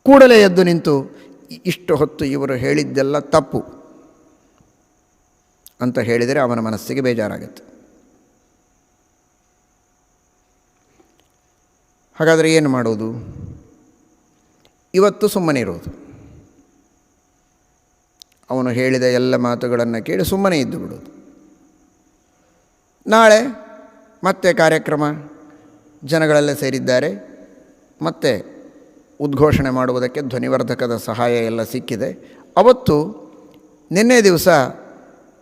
S1: ಕೂಡಲೇ ಎದ್ದು ನಿಂತು ಇಷ್ಟು ಹೊತ್ತು ಇವರು ಹೇಳಿದ್ದೆಲ್ಲ ತಪ್ಪು ಅಂತ ಹೇಳಿದರೆ ಅವನ ಮನಸ್ಸಿಗೆ ಬೇಜಾರಾಗುತ್ತೆ. ಹಾಗಾದರೆ ಏನು ಮಾಡೋದು? ಇವತ್ತು ಸುಮ್ಮನೆ ಇರೋದು. ಅವನು ಹೇಳಿದ ಎಲ್ಲ ಮಾತುಗಳನ್ನು ಕೇಳಿ ಸುಮ್ಮನೆ ಇದ್ದು ಬಿಡೋದು. ನಾಳೆ ಮತ್ತೆ ಕಾರ್ಯಕ್ರಮ, ಜನಗಳೆಲ್ಲ ಸೇರಿದ್ದಾರೆ, ಮತ್ತೆ ಉದ್ಘೋಷಣೆ ಮಾಡುವುದಕ್ಕೆ ಧ್ವನಿವರ್ಧಕದ ಸಹಾಯ ಎಲ್ಲ ಸಿಕ್ಕಿದೆ. ಅವತ್ತು ನಿನ್ನೆ ದಿವಸ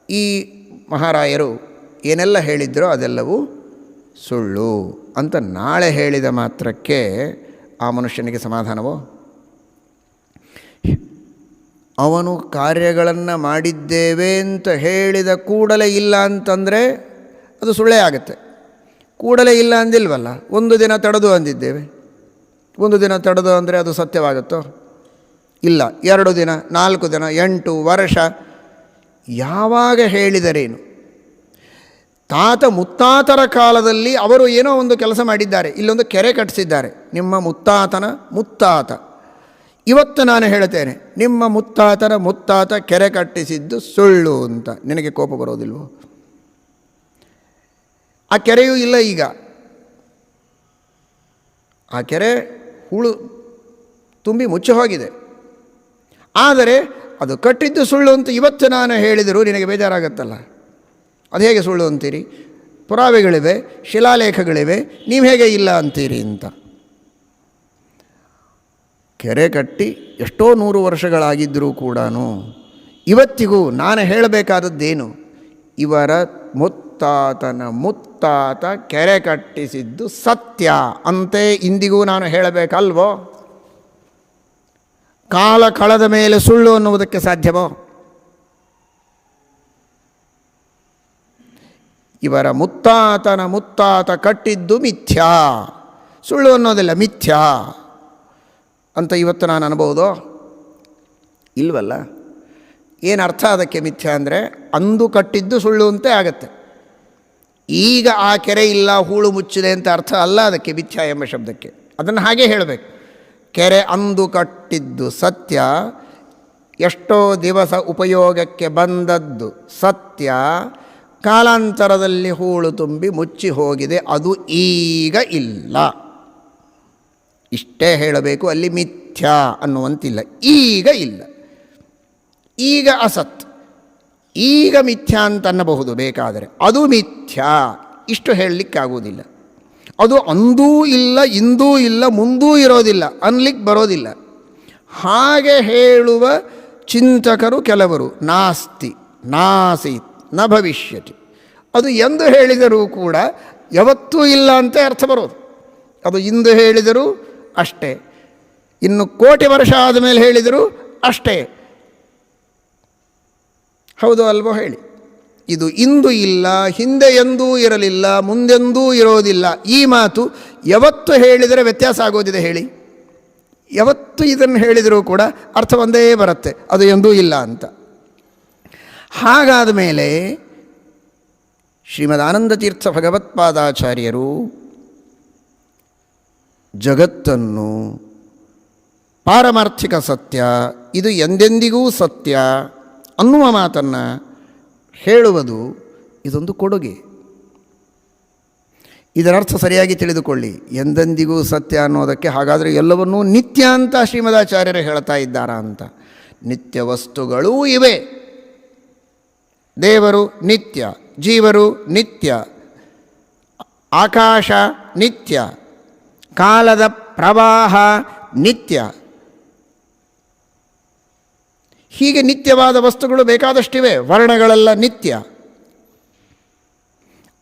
S1: ಈ ಮಹಾರಾಯರು ಏನೆಲ್ಲ ಹೇಳಿದ್ದರೋ ಅದೆಲ್ಲವೂ ಸುಳ್ಳು ಅಂತ ನಾಳೆ ಹೇಳಿದ ಮಾತ್ರಕ್ಕೆ ಆ ಮನುಷ್ಯನಿಗೆ ಸಮಾಧಾನವೋ? ಅವನು ಕಾರ್ಯಗಳನ್ನು ಮಾಡಿದ್ದೇವೆ ಅಂತ ಹೇಳಿದ ಕೂಡಲೇ ಇಲ್ಲ ಅಂತಂದರೆ ಅದು ಸುಳ್ಳೇ ಆಗುತ್ತೆ. ಕೂಡಲೇ ಇಲ್ಲ ಅಂದಿಲ್ವಲ್ಲ, ಒಂದು ದಿನ ತಡೆದು ಅಂದಿದ್ದೇವೆ. ಒಂದು ದಿನ ತಡೆದು ಅಂದರೆ ಅದು ಸತ್ಯವಾಗುತ್ತೋ? ಇಲ್ಲ. 2 ದಿನ, 4 ದಿನ, 8 ವರ್ಷ, ಯಾವಾಗ ಹೇಳಿದರೇನು? ತಾತ ಮುತ್ತಾತರ ಕಾಲದಲ್ಲಿ ಅವರು ಏನೋ ಒಂದು ಕೆಲಸ ಮಾಡಿದ್ದಾರೆ. ಇಲ್ಲೊಂದು ಕೆರೆ ಕಟ್ಟಿಸಿದ್ದಾರೆ. ನಿಮ್ಮ ಮುತ್ತಾತನ ಮುತ್ತಾತ. ಇವತ್ತು ನಾನು ಹೇಳ್ತೇನೆ, ನಿಮ್ಮ ಮುತ್ತಾತನ ಮುತ್ತಾತ ಕೆರೆ ಕಟ್ಟಿಸಿದ್ದು ಸುಳ್ಳು ಅಂತ. ನಿನಗೆ ಕೋಪ ಬರೋದಿಲ್ವೋ? ಆ ಕೆರೆಯೂ ಇಲ್ಲ ಈಗ. ಆ ಕೆರೆ ಹೂಳು ತುಂಬಿ ಮುಚ್ಚಿ ಹೋಗಿದೆ. ಆದರೆ ಅದು ಕಟ್ಟಿದ್ದು ಸುಳ್ಳು ಅಂತ ಇವತ್ತು ನಾನು ಹೇಳಿದರೂ ನಿನಗೆ ಬೇಜಾರಾಗತ್ತಲ್ಲ. ಅದು ಹೇಗೆ ಸುಳ್ಳು ಅಂತೀರಿ? ಪುರಾವೆಗಳಿವೆ, ಶಿಲಾಲೇಖಗಳಿವೆ, ನೀವು ಹೇಗೆ ಇಲ್ಲ ಅಂತೀರಿ ಅಂತ. ಕೆರೆ ಕಟ್ಟಿ ಎಷ್ಟೋ 100 ವರ್ಷಗಳಾಗಿದ್ದರೂ ಕೂಡ ಇವತ್ತಿಗೂ ನಾನು ಹೇಳಬೇಕಾದದ್ದೇನು? ಇವರ ಮುತ್ತಾತನ ಮುತ್ತಾತ ಕೆರೆ ಕಟ್ಟಿಸಿದ್ದು ಸತ್ಯ ಅಂತೆ ಇಂದಿಗೂ ನಾನು ಹೇಳಬೇಕಲ್ವೋ? ಕಾಲ ಕಳೆದ ಮೇಲೆ ಸುಳ್ಳು ಅನ್ನುವುದಕ್ಕೆ ಸಾಧ್ಯವೋ? ಇವರ ಮುತ್ತಾತನ ಮುತ್ತಾತ ಕಟ್ಟಿದ್ದು ಮಿಥ್ಯಾ, ಸುಳ್ಳು ಅನ್ನೋದಿಲ್ಲ, ಮಿಥ್ಯಾ ಅಂತ ಇವತ್ತು ನಾನು ಅನ್ಬೋದೋ? ಇಲ್ವಲ್ಲ. ಏನು ಅರ್ಥ ಅದಕ್ಕೆ ಮಿಥ್ಯಾ ಅಂದರೆ? ಅಂದು ಕಟ್ಟಿದ್ದು ಸುಳ್ಳು ಅಂತೆ ಆಗತ್ತೆ. ಈಗ ಆ ಕೆರೆ ಇಲ್ಲ, ಹೂಳು ಮುಚ್ಚಿದೆ ಅಂತ ಅರ್ಥ ಅಲ್ಲ ಅದಕ್ಕೆ ಮಿಥ್ಯಾ ಎಂಬ ಶಬ್ದಕ್ಕೆ. ಅದನ್ನು ಹಾಗೆ ಹೇಳಬೇಕು. ಕೆರೆ ಅಂದು ಕಟ್ಟಿದ್ದು ಸತ್ಯ, ಎಷ್ಟೋ ದಿವಸ ಉಪಯೋಗಕ್ಕೆ ಬಂದದ್ದು ಸತ್ಯ, ಕಾಲಾಂತರದಲ್ಲಿ ಹೂಳು ತುಂಬಿ ಮುಚ್ಚಿ ಹೋಗಿದೆ, ಅದು ಈಗ ಇಲ್ಲ. ಇಷ್ಟೇ ಹೇಳಬೇಕು. ಅಲ್ಲಿ ಮಿಥ್ಯಾ ಅನ್ನುವಂತಿಲ್ಲ. ಈಗ ಇಲ್ಲ, ಈಗ ಅಸತ್, ಈಗ ಮಿಥ್ಯಾ ಅಂತ ಅನ್ನಬಹುದು ಬೇಕಾದರೆ. ಅದು ಮಿಥ್ಯಾ, ಇಷ್ಟು ಹೇಳಲಿಕ್ಕಾಗುವುದಿಲ್ಲ. ಅದು ಅಂದೂ ಇಲ್ಲ, ಇಂದೂ ಇಲ್ಲ, ಮುಂದೂ ಇರೋದಿಲ್ಲ, ಅನ್ಲಿಕ್ಕೆ ಬರೋದಿಲ್ಲ. ಹಾಗೆ ಹೇಳುವ ಚಿಂತಕರು ಕೆಲವರು. ನಾಸ್ತಿ ನಾಸೀತ್ ನ ಭವಿಷ್ಯತಿ, ಅದು ಎಂದು ಹೇಳಿದರೂ ಕೂಡ ಯಾವತ್ತೂ ಇಲ್ಲ ಅಂತ ಅರ್ಥ ಬರೋದು. ಅದು ಇಂದು ಹೇಳಿದರೂ ಅಷ್ಟೇ, ಇನ್ನು ಕೋಟಿ ವರ್ಷ ಆದಮೇಲೆ ಹೇಳಿದರೂ ಅಷ್ಟೇ. ಹೌದು ಅಲ್ವೋ ಹೇಳಿ? ಇದು ಇಂದು ಇಲ್ಲ, ಹಿಂದೆ ಎಂದೂ ಇರಲಿಲ್ಲ, ಮುಂದೆಂದೂ ಇರೋದಿಲ್ಲ. ಈ ಮಾತು ಯಾವತ್ತು ಹೇಳಿದರೆ ವ್ಯತ್ಯಾಸ ಆಗೋದಿದೆ ಹೇಳಿ? ಯಾವತ್ತು ಇದನ್ನು ಹೇಳಿದರೂ ಕೂಡ ಅರ್ಥ ಒಂದೇ ಬರುತ್ತೆ, ಅದು ಎಂದೂ ಇಲ್ಲ ಅಂತ. ಹಾಗಾದ ಮೇಲೆ ಶ್ರೀಮದಾನಂದತೀರ್ಥ ಭಗವತ್ಪಾದಾಚಾರ್ಯರು ಜಗತ್ತನ್ನು ಪಾರಮಾರ್ಥಿಕ ಸತ್ಯ, ಇದು ಎಂದೆಂದಿಗೂ ಸತ್ಯ ಅನ್ನುವ ಮಾತನ್ನು ಹೇಳುವುದು ಇದೊಂದು ಕೊಡುಗೆ. ಇದರರ್ಥ ಸರಿಯಾಗಿ ತಿಳಿದುಕೊಳ್ಳಿ. ಎಂದೆಂದಿಗೂ ಸತ್ಯ ಅನ್ನೋದಕ್ಕೆ ಹಾಗಾದರೆ ಎಲ್ಲವನ್ನೂ ನಿತ್ಯ ಅಂತ ಶ್ರೀಮದಾಚಾರ್ಯರು ಹೇಳ್ತಾ ಇದ್ದಾರಾ ಅಂತ. ನಿತ್ಯ ವಸ್ತುಗಳೂ ಇವೆ. ದೇವರು ನಿತ್ಯ, ಜೀವರು ನಿತ್ಯ, ಆಕಾಶ ನಿತ್ಯ, ಕಾಲದ ಪ್ರವಾಹ ನಿತ್ಯ. ಹೀಗೆ ನಿತ್ಯವಾದ ವಸ್ತುಗಳು ಬೇಕಾದಷ್ಟಿವೆ. ವರ್ಣಗಳೆಲ್ಲ ನಿತ್ಯ.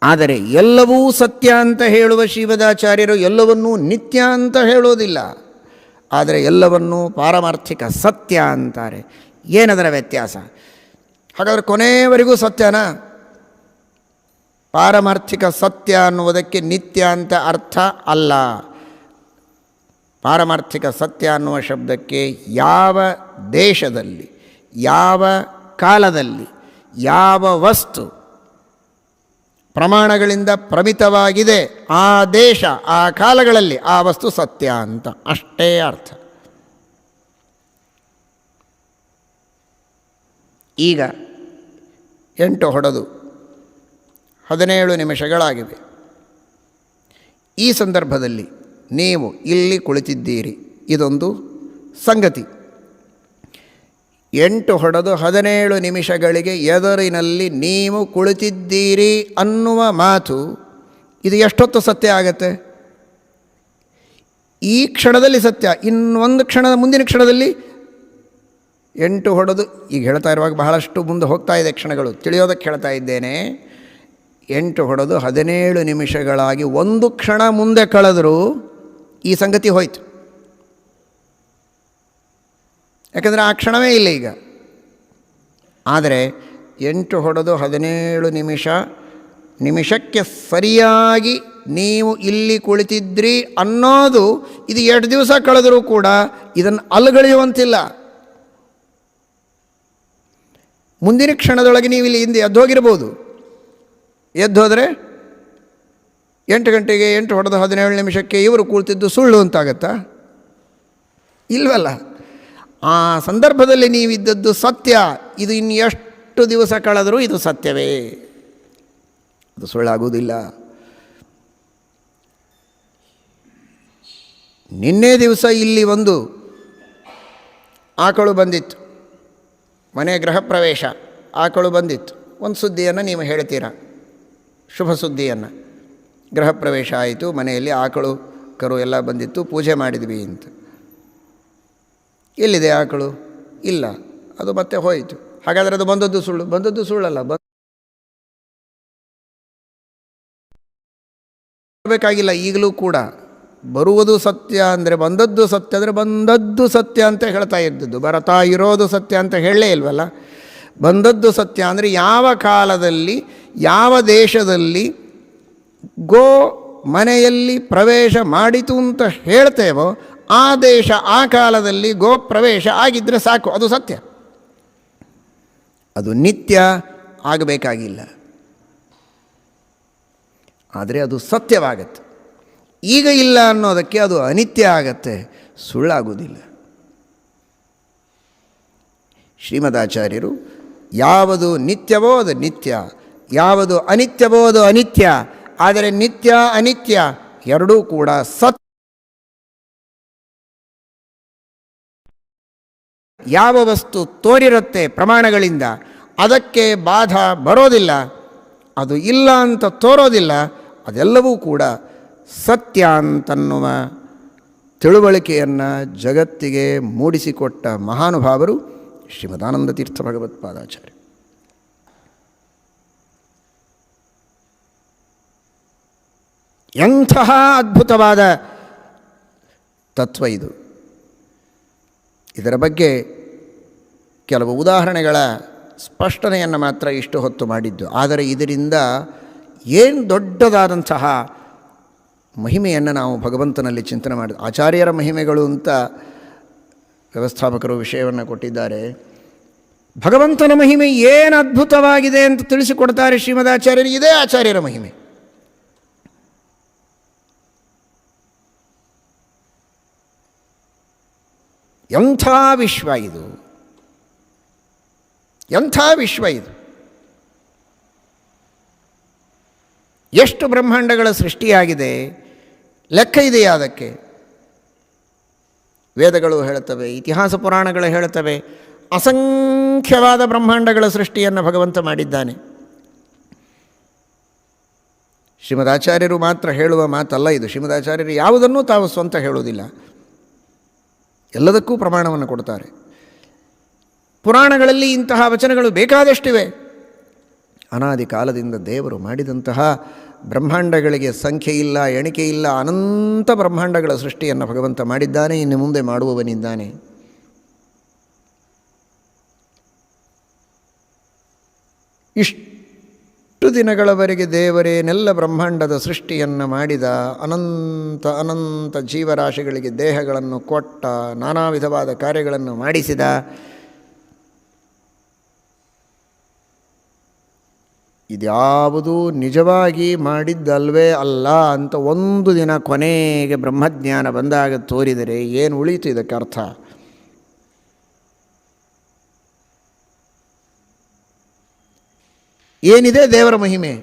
S1: ಆದರೆ ಎಲ್ಲವೂ ಸತ್ಯ ಅಂತ ಹೇಳುವ ಶ್ರೀಮದಾಚಾರ್ಯರು ಎಲ್ಲವನ್ನೂ ನಿತ್ಯ ಅಂತ ಹೇಳೋದಿಲ್ಲ, ಆದರೆ ಎಲ್ಲವನ್ನೂ ಪಾರಮಾರ್ಥಿಕ ಸತ್ಯ ಅಂತಾರೆ. ಏನದರ ವ್ಯತ್ಯಾಸ? ಹಾಗಾದರೆ ಕೊನೆಯವರೆಗೂ ಸತ್ಯನಾ? ಪಾರಮಾರ್ಥಿಕ ಸತ್ಯ ಅನ್ನುವುದಕ್ಕೆ ನಿತ್ಯ ಅಂತ ಅರ್ಥ ಅಲ್ಲ. ಪಾರಮಾರ್ಥಿಕ ಸತ್ಯ ಅನ್ನುವ ಶಬ್ದಕ್ಕೆ ಯಾವ ದೇಶದಲ್ಲಿ, ಯಾವ ಕಾಲದಲ್ಲಿ, ಯಾವ ವಸ್ತು ಪ್ರಮಾಣಗಳಿಂದ ಪ್ರಮಿತವಾಗಿದೆ, ಆ ದೇಶ ಆ ಕಾಲಗಳಲ್ಲಿ ಆ ವಸ್ತು ಸತ್ಯ ಅಂತ ಅಷ್ಟೇ ಅರ್ಥ. ಈಗ 8 ಹೊಡೆದು 17 ನಿಮಿಷಗಳಾಗಿವೆ. ಈ ಸಂದರ್ಭದಲ್ಲಿ ನೀವು ಇಲ್ಲಿ ಕುಳಿತಿದ್ದೀರಿ, ಇದೊಂದು ಸಂಗತಿ. 8 ಹೊಡೆದು 17 ನಿಮಿಷಗಳಿಗೆ ಎದುರಿನಲ್ಲಿ ನೀವು ಕುಳಿತಿದ್ದೀರಿ ಅನ್ನುವ ಮಾತು ಇದು ಎಷ್ಟೊತ್ತು ಸತ್ಯ ಆಗತ್ತೆ? ಈ ಕ್ಷಣದಲ್ಲಿ ಸತ್ಯ, ಇನ್ನೊಂದು ಕ್ಷಣದ ಮುಂದಿನ ಕ್ಷಣದಲ್ಲಿ 8 ಹೊಡೆದು, ಈಗ ಹೇಳ್ತಾ ಇರುವಾಗ ಬಹಳಷ್ಟು ಮುಂದೆ ಹೋಗ್ತಾ ಇದೆ ಕ್ಷಣಗಳು, ತಿಳಿಯೋದಕ್ಕೆ ಹೇಳ್ತಾ ಇದ್ದೇನೆ. 8 ಹೊಡೆದು 17 ನಿಮಿಷಗಳಾಗಿ ಒಂದು ಕ್ಷಣ ಮುಂದೆ ಕಳೆದರೂ ಈ ಸಂಗತಿ ಹೋಯಿತು. ಯಾಕಂದರೆ ಆ ಕ್ಷಣವೇ ಇಲ್ಲ ಈಗ. ಆದರೆ 8 ಹೊಡೆದು 17 ನಿಮಿಷಕ್ಕೆ ಸರಿಯಾಗಿ ನೀವು ಇಲ್ಲಿ ಕುಳಿತಿದ್ರಿ ಅನ್ನೋದು ಇದು 2 ದಿವಸ ಕಳೆದರೂ ಕೂಡ ಇದನ್ನು ಅಲ್ಲಗಳೆಯುವಂತಿಲ್ಲ. ಮುಂದಿನ ಕ್ಷಣದೊಳಗೆ ನೀವು ಇಲ್ಲಿ ಹಿಂದೆ ಎದ್ದೋಗಿರ್ಬೋದು. ಎದ್ದೋದರೆ 8 ಗಂಟೆಗೆ 8 ಹೊಡೆದು 17 ನಿಮಿಷಕ್ಕೆ ಇವರು ಕೂಳ್ತಿದ್ದು ಸುಳ್ಳು ಅಂತಾಗತ್ತಾ? ಇಲ್ವಲ್ಲ. ಆ ಸಂದರ್ಭದಲ್ಲಿ ನೀವಿದ್ದದ್ದು ಸತ್ಯ. ಇದು ಇನ್ನು ಎಷ್ಟು ದಿವಸ ಕಳೆದರೂ ಇದು ಸತ್ಯವೇ, ಅದು ಸುಳ್ಳಾಗುವುದಿಲ್ಲ. ನಿನ್ನೆ ದಿವಸ ಇಲ್ಲಿ ಒಂದು ಆಕಳು ಬಂದಿತ್ತು, ಮನೆ ಗೃಹ ಪ್ರವೇಶ ಆಕಳು ಬಂದಿತ್ತು. ಒಂದು ಸುದ್ದಿಯನ್ನು ನೀವು ಹೇಳ್ತೀರಾ, ಶುಭ ಸುದ್ದಿಯನ್ನು. ಗೃಹ ಪ್ರವೇಶ ಆಯಿತು, ಮನೆಯಲ್ಲಿ ಆಕಳು ಕರು ಎಲ್ಲ ಬಂದಿತ್ತು, ಪೂಜೆ ಮಾಡಿದ್ವಿ ಅಂತ. ಎಲ್ಲಿದೆ ಆಕಳು? ಇಲ್ಲ, ಅದು ಮತ್ತೆ ಹೋಯಿತು. ಹಾಗಾದರೆ ಅದು ಬಂದದ್ದು ಸುಳ್ಳು? ಬಂದದ್ದು ಸುಳ್ಳಲ್ಲ. ಬರಬೇಕಾಗಿಲ್ಲ. ಈಗಲೂ ಕೂಡ ಬರುವುದು ಸತ್ಯ ಅಂದರೆ ಬಂದದ್ದು ಸತ್ಯ ಅಂದರೆ ಬಂದದ್ದು ಸತ್ಯ ಅಂತ ಹೇಳ್ತಾ ಇದ್ದದ್ದು, ಬರತಾ ಇರೋದು ಸತ್ಯ ಅಂತ ಹೇಳಲೇ ಇಲ್ವಲ್ಲ. ಬಂದದ್ದು ಸತ್ಯ ಅಂದರೆ ಯಾವ ಕಾಲದಲ್ಲಿ ಯಾವ ದೇಶದಲ್ಲಿ ಗೋ ಮನೆಯಲ್ಲಿ ಪ್ರವೇಶ ಮಾಡಿತು ಅಂತ ಹೇಳ್ತೇವೋ ಆ ದೇಶ ಆ ಕಾಲದಲ್ಲಿ ಗೋ ಪ್ರವೇಶ ಆಗಿದ್ದರೆ ಸಾಕು, ಅದು ಸತ್ಯ. ಅದು ನಿತ್ಯ ಆಗಬೇಕಾಗಿಲ್ಲ, ಆದರೆ ಅದು ಸತ್ಯವಾಗತ್ತೆ. ಈಗ ಇಲ್ಲ ಅನ್ನೋದಕ್ಕೆ ಅದು ಅನಿತ್ಯ ಆಗತ್ತೆ, ಸುಳ್ಳಾಗುವುದಿಲ್ಲ. ಶ್ರೀಮದಾಚಾರ್ಯರು ಯಾವುದು ನಿತ್ಯವೋ ಅದು ನಿತ್ಯ, ಯಾವುದು ಅನಿತ್ಯವೋ ಅದು ಅನಿತ್ಯ, ಆದರೆ ನಿತ್ಯ ಅನಿತ್ಯ ಎರಡೂ ಕೂಡ ಸತ್ಯ. ಯಾವ ವಸ್ತು ತೋರಿರುತ್ತೆ ಪ್ರಮಾಣಗಳಿಂದ ಅದಕ್ಕೆ ಬಾಧ ಬರೋದಿಲ್ಲ, ಅದು ಇಲ್ಲ ಅಂತ ತೋರೋದಿಲ್ಲ, ಅದೆಲ್ಲವೂ ಕೂಡ ಸತ್ಯ ಅಂತನ್ನುವ ತಿಳುವಳಿಕೆಯನ್ನು ಜಗತ್ತಿಗೆ ಮೂಡಿಸಿಕೊಟ್ಟ ಮಹಾನುಭಾವರು ಶ್ರೀಮದಾನಂದ ತೀರ್ಥ ಭಗವತ್ಪಾದಾಚಾರ್ಯ. ಎಂತಹ ಅದ್ಭುತವಾದ ತತ್ವ ಇದು. ಇದರ ಬಗ್ಗೆ ಕೆಲವು ಉದಾಹರಣೆಗಳ ಸ್ಪಷ್ಟನೆಯನ್ನು ಮಾತ್ರ ಇಷ್ಟು ಹೊತ್ತು ಮಾಡಿದ್ದು. ಆದರೆ ಇದರಿಂದ ಏನು ದೊಡ್ಡದಾದಂತಹ ಮಹಿಮೆಯನ್ನು ನಾವು ಭಗವಂತನಲ್ಲಿ ಚಿಂತನೆ ಮಾಡಿದ. ಆಚಾರ್ಯರ ಮಹಿಮೆಗಳು ಅಂತ ವ್ಯವಸ್ಥಾಪಕರು ವಿಷಯವನ್ನು ಕೊಟ್ಟಿದ್ದಾರೆ. ಭಗವಂತನ ಮಹಿಮೆ ಏನು ಅದ್ಭುತವಾಗಿದೆ ಅಂತ ತಿಳಿಸಿಕೊಡ್ತಾರೆ ಶ್ರೀಮದಾಚಾರ್ಯರು. ಇದೇ ಆಚಾರ್ಯರ ಮಹಿಮೆ. ಎಂಥ ವಿಶ್ವ ಇದು, ಎಂಥ ವಿಶ್ವ ಇದು! ಎಷ್ಟು ಬ್ರಹ್ಮಾಂಡಗಳ ಸೃಷ್ಟಿಯಾಗಿದೆ, ಲೆಕ್ಕ ಇದೆಯಾ ಅದಕ್ಕೆ? ವೇದಗಳು ಹೇಳುತ್ತವೆ, ಇತಿಹಾಸ ಪುರಾಣಗಳು ಹೇಳುತ್ತವೆ, ಅಸಂಖ್ಯವಾದ ಬ್ರಹ್ಮಾಂಡಗಳ ಸೃಷ್ಟಿಯನ್ನು ಭಗವಂತ ಮಾಡಿದ್ದಾನೆ. ಶ್ರೀಮದಾಚಾರ್ಯರು ಮಾತ್ರ ಹೇಳುವ ಮಾತಲ್ಲ ಇದು. ಶ್ರೀಮದಾಚಾರ್ಯರು ಯಾವುದನ್ನೂ ತಾವು ಸ್ವಂತ ಹೇಳುವುದಿಲ್ಲ, ಎಲ್ಲದಕ್ಕೂ ಪ್ರಮಾಣವನ್ನು ಕೊಡ್ತಾರೆ. ಪುರಾಣಗಳಲ್ಲಿ ಇಂತಹ ವಚನಗಳು ಬೇಕಾದಷ್ಟಿವೆ. ಅನಾದಿ ಕಾಲದಿಂದ ದೇವರು ಮಾಡಿದಂತಹ ಬ್ರಹ್ಮಾಂಡಗಳಿಗೆ ಸಂಖ್ಯೆ ಇಲ್ಲ, ಎಣಿಕೆ ಇಲ್ಲ. ಅನಂತ ಬ್ರಹ್ಮಾಂಡಗಳ ಸೃಷ್ಟಿಯನ್ನು ಭಗವಂತ ಮಾಡಿದ್ದಾನೆ, ಇನ್ನು ಮುಂದೆ ಮಾಡುವವನಿದ್ದಾನೆ. ಇಷ್ಟು ದಿನಗಳವರೆಗೆ ದೇವರೇನೆಲ್ಲ ಬ್ರಹ್ಮಾಂಡದ ಸೃಷ್ಟಿಯನ್ನು ಮಾಡಿದ, ಅನಂತ ಅನಂತ ಜೀವರಾಶಿಗಳಿಗೆ ದೇಹಗಳನ್ನು ಕೊಟ್ಟ, ನಾನಾ ವಿಧವಾದ ಕಾರ್ಯಗಳನ್ನು ಮಾಡಿಸಿದ. ಇದ್ಯಾವುದೂ ನಿಜವಾಗಿ ಮಾಡಿದ್ದಲ್ವೇ ಅಲ್ಲ ಅಂತ ಒಂದು ದಿನ ಕೊನೆಗೆ ಬ್ರಹ್ಮಜ್ಞಾನ ಬಂದಾಗ ತೋರಿದರೆ ಏನು ಉಳೀತು ಇದಕ್ಕೆ ಅರ್ಥ? ಏನಿದೆ ದೇವರ ಮಹಿಮೆ?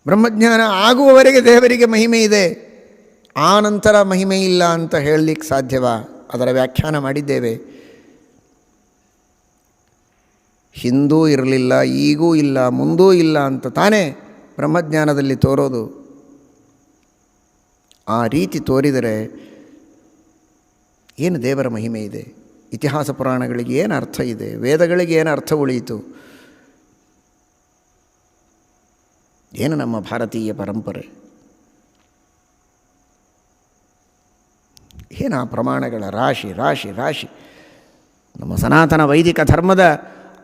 S1: ಬ್ರಹ್ಮಜ್ಞಾನ ಆಗುವವರೆಗೆ ದೇವರಿಗೆ ಮಹಿಮೆ ಇದೆ, ಆ ನಂತರ ಮಹಿಮೆ ಇಲ್ಲ ಅಂತ ಹೇಳಲಿಕ್ಕೆ ಸಾಧ್ಯವಾ? ಅದರ ವ್ಯಾಖ್ಯಾನ ಮಾಡಿದ್ದೇವೆ. ಹಿಂದೂ ಇರಲಿಲ್ಲ, ಈಗೂ ಇಲ್ಲ, ಮುಂದೂ ಇಲ್ಲ ಅಂತ ತಾನೇ ಬ್ರಹ್ಮಜ್ಞಾನದಲ್ಲಿ ತೋರೋದು. ಆ ರೀತಿ ತೋರಿದರೆ ಏನು ದೇವರ ಮಹಿಮೆ ಇದೆ? ಇತಿಹಾಸ ಪುರಾಣಗಳಿಗೆ ಏನು ಅರ್ಥ ಇದೆ? ವೇದಗಳಿಗೆ ಏನು ಅರ್ಥ ಉಳಿಯಿತು? ಏನು ನಮ್ಮ ಭಾರತೀಯ ಪರಂಪರೆ? ಏನು ಆ ಪ್ರಮಾಣಗಳ ರಾಶಿ ರಾಶಿ ರಾಶಿ! ನಮ್ಮ ಸನಾತನ ವೈದಿಕ ಧರ್ಮದ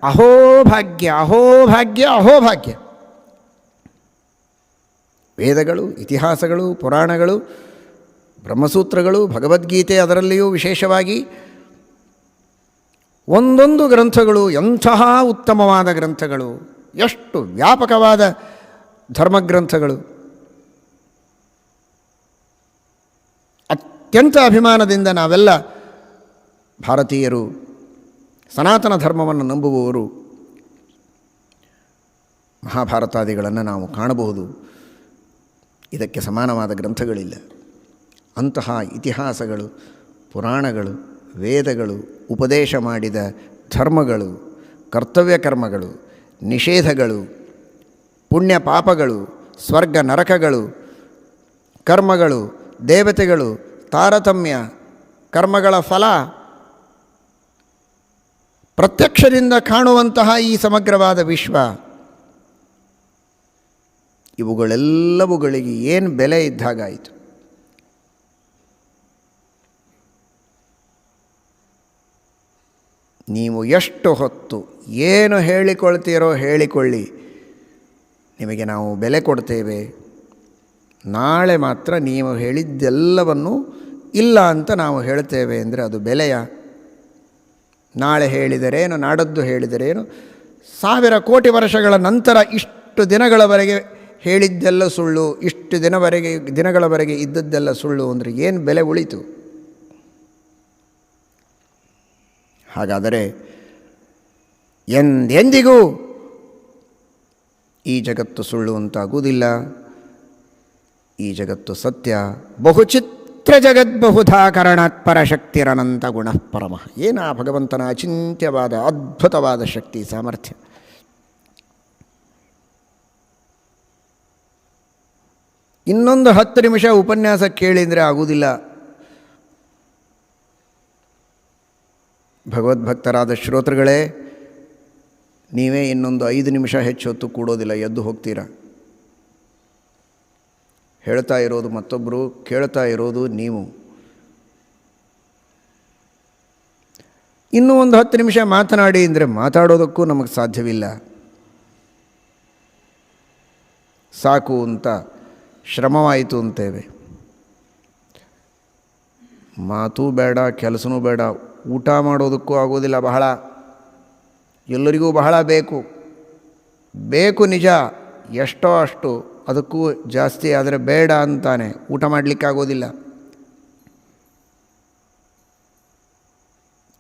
S1: ಅಹೋಭಾಗ್ಯ ಅಹೋಭಾಗ್ಯ ಅಹೋಭಾಗ್ಯ! ವೇದಗಳು, ಇತಿಹಾಸಗಳು, ಪುರಾಣಗಳು, ಬ್ರಹ್ಮಸೂತ್ರಗಳು, ಭಗವದ್ಗೀತೆ, ಅದರಲ್ಲಿಯೂ ವಿಶೇಷವಾಗಿ ಒಂದೊಂದು ಗ್ರಂಥಗಳು ಎಂತಹ ಉತ್ತಮವಾದ ಗ್ರಂಥಗಳು, ಎಷ್ಟು ವ್ಯಾಪಕವಾದ ಧರ್ಮಗ್ರಂಥಗಳು. ಅತ್ಯಂತ ಅಭಿಮಾನದಿಂದ ನಾವೆಲ್ಲ ಭಾರತೀಯರು ಸನಾತನ ಧರ್ಮವನ್ನು ನಂಬುವವರು ಮಹಾಭಾರತಾದಿಗಳನ್ನು ನಾವು ಕಾಣಬಹುದು. ಇದಕ್ಕೆ ಸಮಾನವಾದ ಗ್ರಂಥಗಳಿಲ್ಲ. ಅಂತಹ ಇತಿಹಾಸಗಳು, ಪುರಾಣಗಳು, ವೇದಗಳು, ಉಪದೇಶ ಮಾಡಿದ ಧರ್ಮಗಳು, ಕರ್ತವ್ಯ ಕರ್ಮಗಳು, ನಿಷೇಧಗಳು, ಪುಣ್ಯ ಪಾಪಗಳು, ಸ್ವರ್ಗ ನರಕಗಳು, ಕರ್ಮಗಳು, ದೇವತೆಗಳು, ತಾರತಮ್ಯ, ಕರ್ಮಗಳ ಫಲ, ಪ್ರತ್ಯಕ್ಷದಿಂದ ಕಾಣುವಂತಹ ಈ ಸಮಗ್ರವಾದ ವಿಶ್ವ, ಇವುಗಳೆಲ್ಲವುಗಳಿಗೆ ಏನು ಬೆಲೆ ಇದ್ದಾಗಾಯಿತು? ನೀವು ಎಷ್ಟು ಹೊತ್ತು ಏನು ಹೇಳಿಕೊಳ್ತೀರೋ ಹೇಳಿಕೊಳ್ಳಿ, ನಿಮಗೆ ನಾವು ಬೆಲೆ ಕೊಡ್ತೇವೆ. ನಾಳೆ ಮಾತ್ರ ನೀವು ಹೇಳಿದ್ದೆಲ್ಲವನ್ನು ಇಲ್ಲ ಅಂತ ನಾವು ಹೇಳ್ತೇವೆ ಅಂದರೆ ಅದು ಬೆಲೆಯ? ನಾಳೆ ಹೇಳಿದರೇನು, ನಾಡದ್ದು ಹೇಳಿದರೇನು, 1000 ಕೋಟಿ ವರ್ಷಗಳ ನಂತರ ಇಷ್ಟು ದಿನಗಳವರೆಗೆ ಹೇಳಿದ್ದೆಲ್ಲ ಸುಳ್ಳು, ಇಷ್ಟು ದಿನಗಳವರೆಗೆ ಇದ್ದದ್ದೆಲ್ಲ ಸುಳ್ಳು ಅಂದರೆ ಏನು ಬೆಲೆ ಉಳಿತು? ಹಾಗಾದರೆ ಎಂದೆಂದಿಗೂ ಈ ಜಗತ್ತು ಸುಳ್ಳು ಅಂತಾಗುವುದಿಲ್ಲ. ಈ ಜಗತ್ತು ಸತ್ಯ. ಬಹುಚಿತ್ರ ಜಗದ್ಬಹುಧಾ ಕರಣಾತ್ ಪರಶಕ್ತಿರನಂತ ಗುಣಃ ಪರಮಃ. ಏನು ಆ ಭಗವಂತನ ಅಚಿಂತ್ಯವಾದ ಅದ್ಭುತವಾದ ಶಕ್ತಿ ಸಾಮರ್ಥ್ಯ! ಇನ್ನೊಂದು 10 ನಿಮಿಷ ಉಪನ್ಯಾಸ ಕೇಳಿದರೆ ಆಗುವುದಿಲ್ಲ. ಭಗವದ್ಭಕ್ತರಾದ ಶ್ರೋತೃಗಳೇ, ನೀವೇ ಇನ್ನೊಂದು 5 ನಿಮಿಷ ಹೆಚ್ಚು ಹೊತ್ತು ಕೂಡೋದಿಲ್ಲ, ಎದ್ದು ಹೋಗ್ತೀರ. ಹೇಳ್ತಾ ಇರೋದು ಮತ್ತೊಬ್ಬರು, ಕೇಳ್ತಾ ಇರೋದು ನೀವು. ಇನ್ನೂ ಒಂದು 10 ನಿಮಿಷ ಮಾತನಾಡಿ ಅಂದರೆ ಮಾತಾಡೋದಕ್ಕೂ ನಮಗೆ ಸಾಧ್ಯವಿಲ್ಲ. ಸಾಕು ಅಂತ ಶ್ರಮವಾಯಿತು ಅಂತೇವೆ. ಮಾತೂ ಬೇಡ, ಕೆಲಸನೂ ಬೇಡ, ಊಟ ಮಾಡೋದಕ್ಕೂ ಆಗೋದಿಲ್ಲ. ಬಹಳ ಎಲ್ಲರಿಗೂ ಬಹಳ ಬೇಕು ನಿಜ, ಎಷ್ಟೋ ಅಷ್ಟು, ಅದಕ್ಕೂ ಜಾಸ್ತಿ ಆದರೆ ಬೇಡ ಅಂತಾನೆ, ಊಟ ಮಾಡಲಿಕ್ಕಾಗೋದಿಲ್ಲ.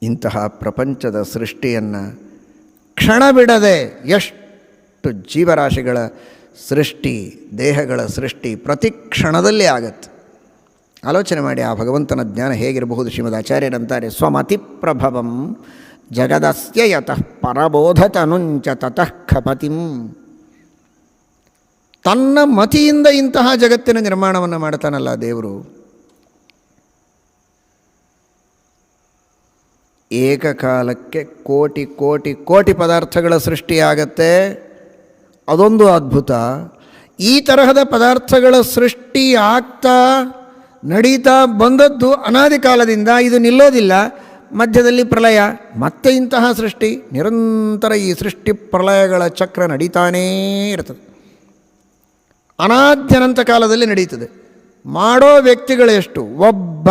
S1: ಇಂತಹ ಪ್ರಪಂಚದ ಸೃಷ್ಟಿಯನ್ನು ಕ್ಷಣ ಬಿಡದೆ ಎಷ್ಟು ಜೀವರಾಶಿಗಳ ಸೃಷ್ಟಿ, ದೇಹಗಳ ಸೃಷ್ಟಿ ಪ್ರತಿ ಕ್ಷಣದಲ್ಲಿ ಆಗತ್ತೆ. ಆಲೋಚನೆ ಮಾಡಿ ಆ ಭಗವಂತನ ಜ್ಞಾನ ಹೇಗಿರಬಹುದು. ಶ್ರೀಮದ್ ಆಚಾರ್ಯರಂತಾರೆ, ಸ್ವಮತಿ ಪ್ರಭವಂ ಜಗದಸ್ಯ ಯತಃ ಪರಬೋಧತನುಂಚ ತತಃ ಖಪತಿಂ. ತನ್ನ ಮತಿಯಿಂದ ಇಂತಹ ಜಗತ್ತಿನ ನಿರ್ಮಾಣವನ್ನು ಮಾಡ್ತಾನಲ್ಲ ದೇವರು. ಏಕಕಾಲಕ್ಕೆ ಕೋಟಿ ಕೋಟಿ ಕೋಟಿ ಪದಾರ್ಥಗಳ ಸೃಷ್ಟಿಯಾಗತ್ತೆ, ಅದೊಂದು ಅದ್ಭುತ. ಈ ತರಹದ ಪದಾರ್ಥಗಳ ಸೃಷ್ಟಿ ಆಗ್ತಾ ನಡೀತಾ ಬಂದದ್ದು ಅನಾದಿ ಕಾಲದಿಂದ. ಇದು ನಿಲ್ಲೋದಿಲ್ಲ. ಮಧ್ಯದಲ್ಲಿ ಪ್ರಳಯ, ಮತ್ತೆ ಇಂತಹ ಸೃಷ್ಟಿ. ನಿರಂತರ ಈ ಸೃಷ್ಟಿ ಪ್ರಳಯಗಳ ಚಕ್ರ ನಡೀತಾನೇ ಇರ್ತದೆ. ಅನಾದ್ಯನಂತ ಕಾಲದಲ್ಲಿ ನಡೀತದೆ. ಮಾಡೋ ವ್ಯಕ್ತಿಗಳೆಷ್ಟು? ಒಬ್ಬ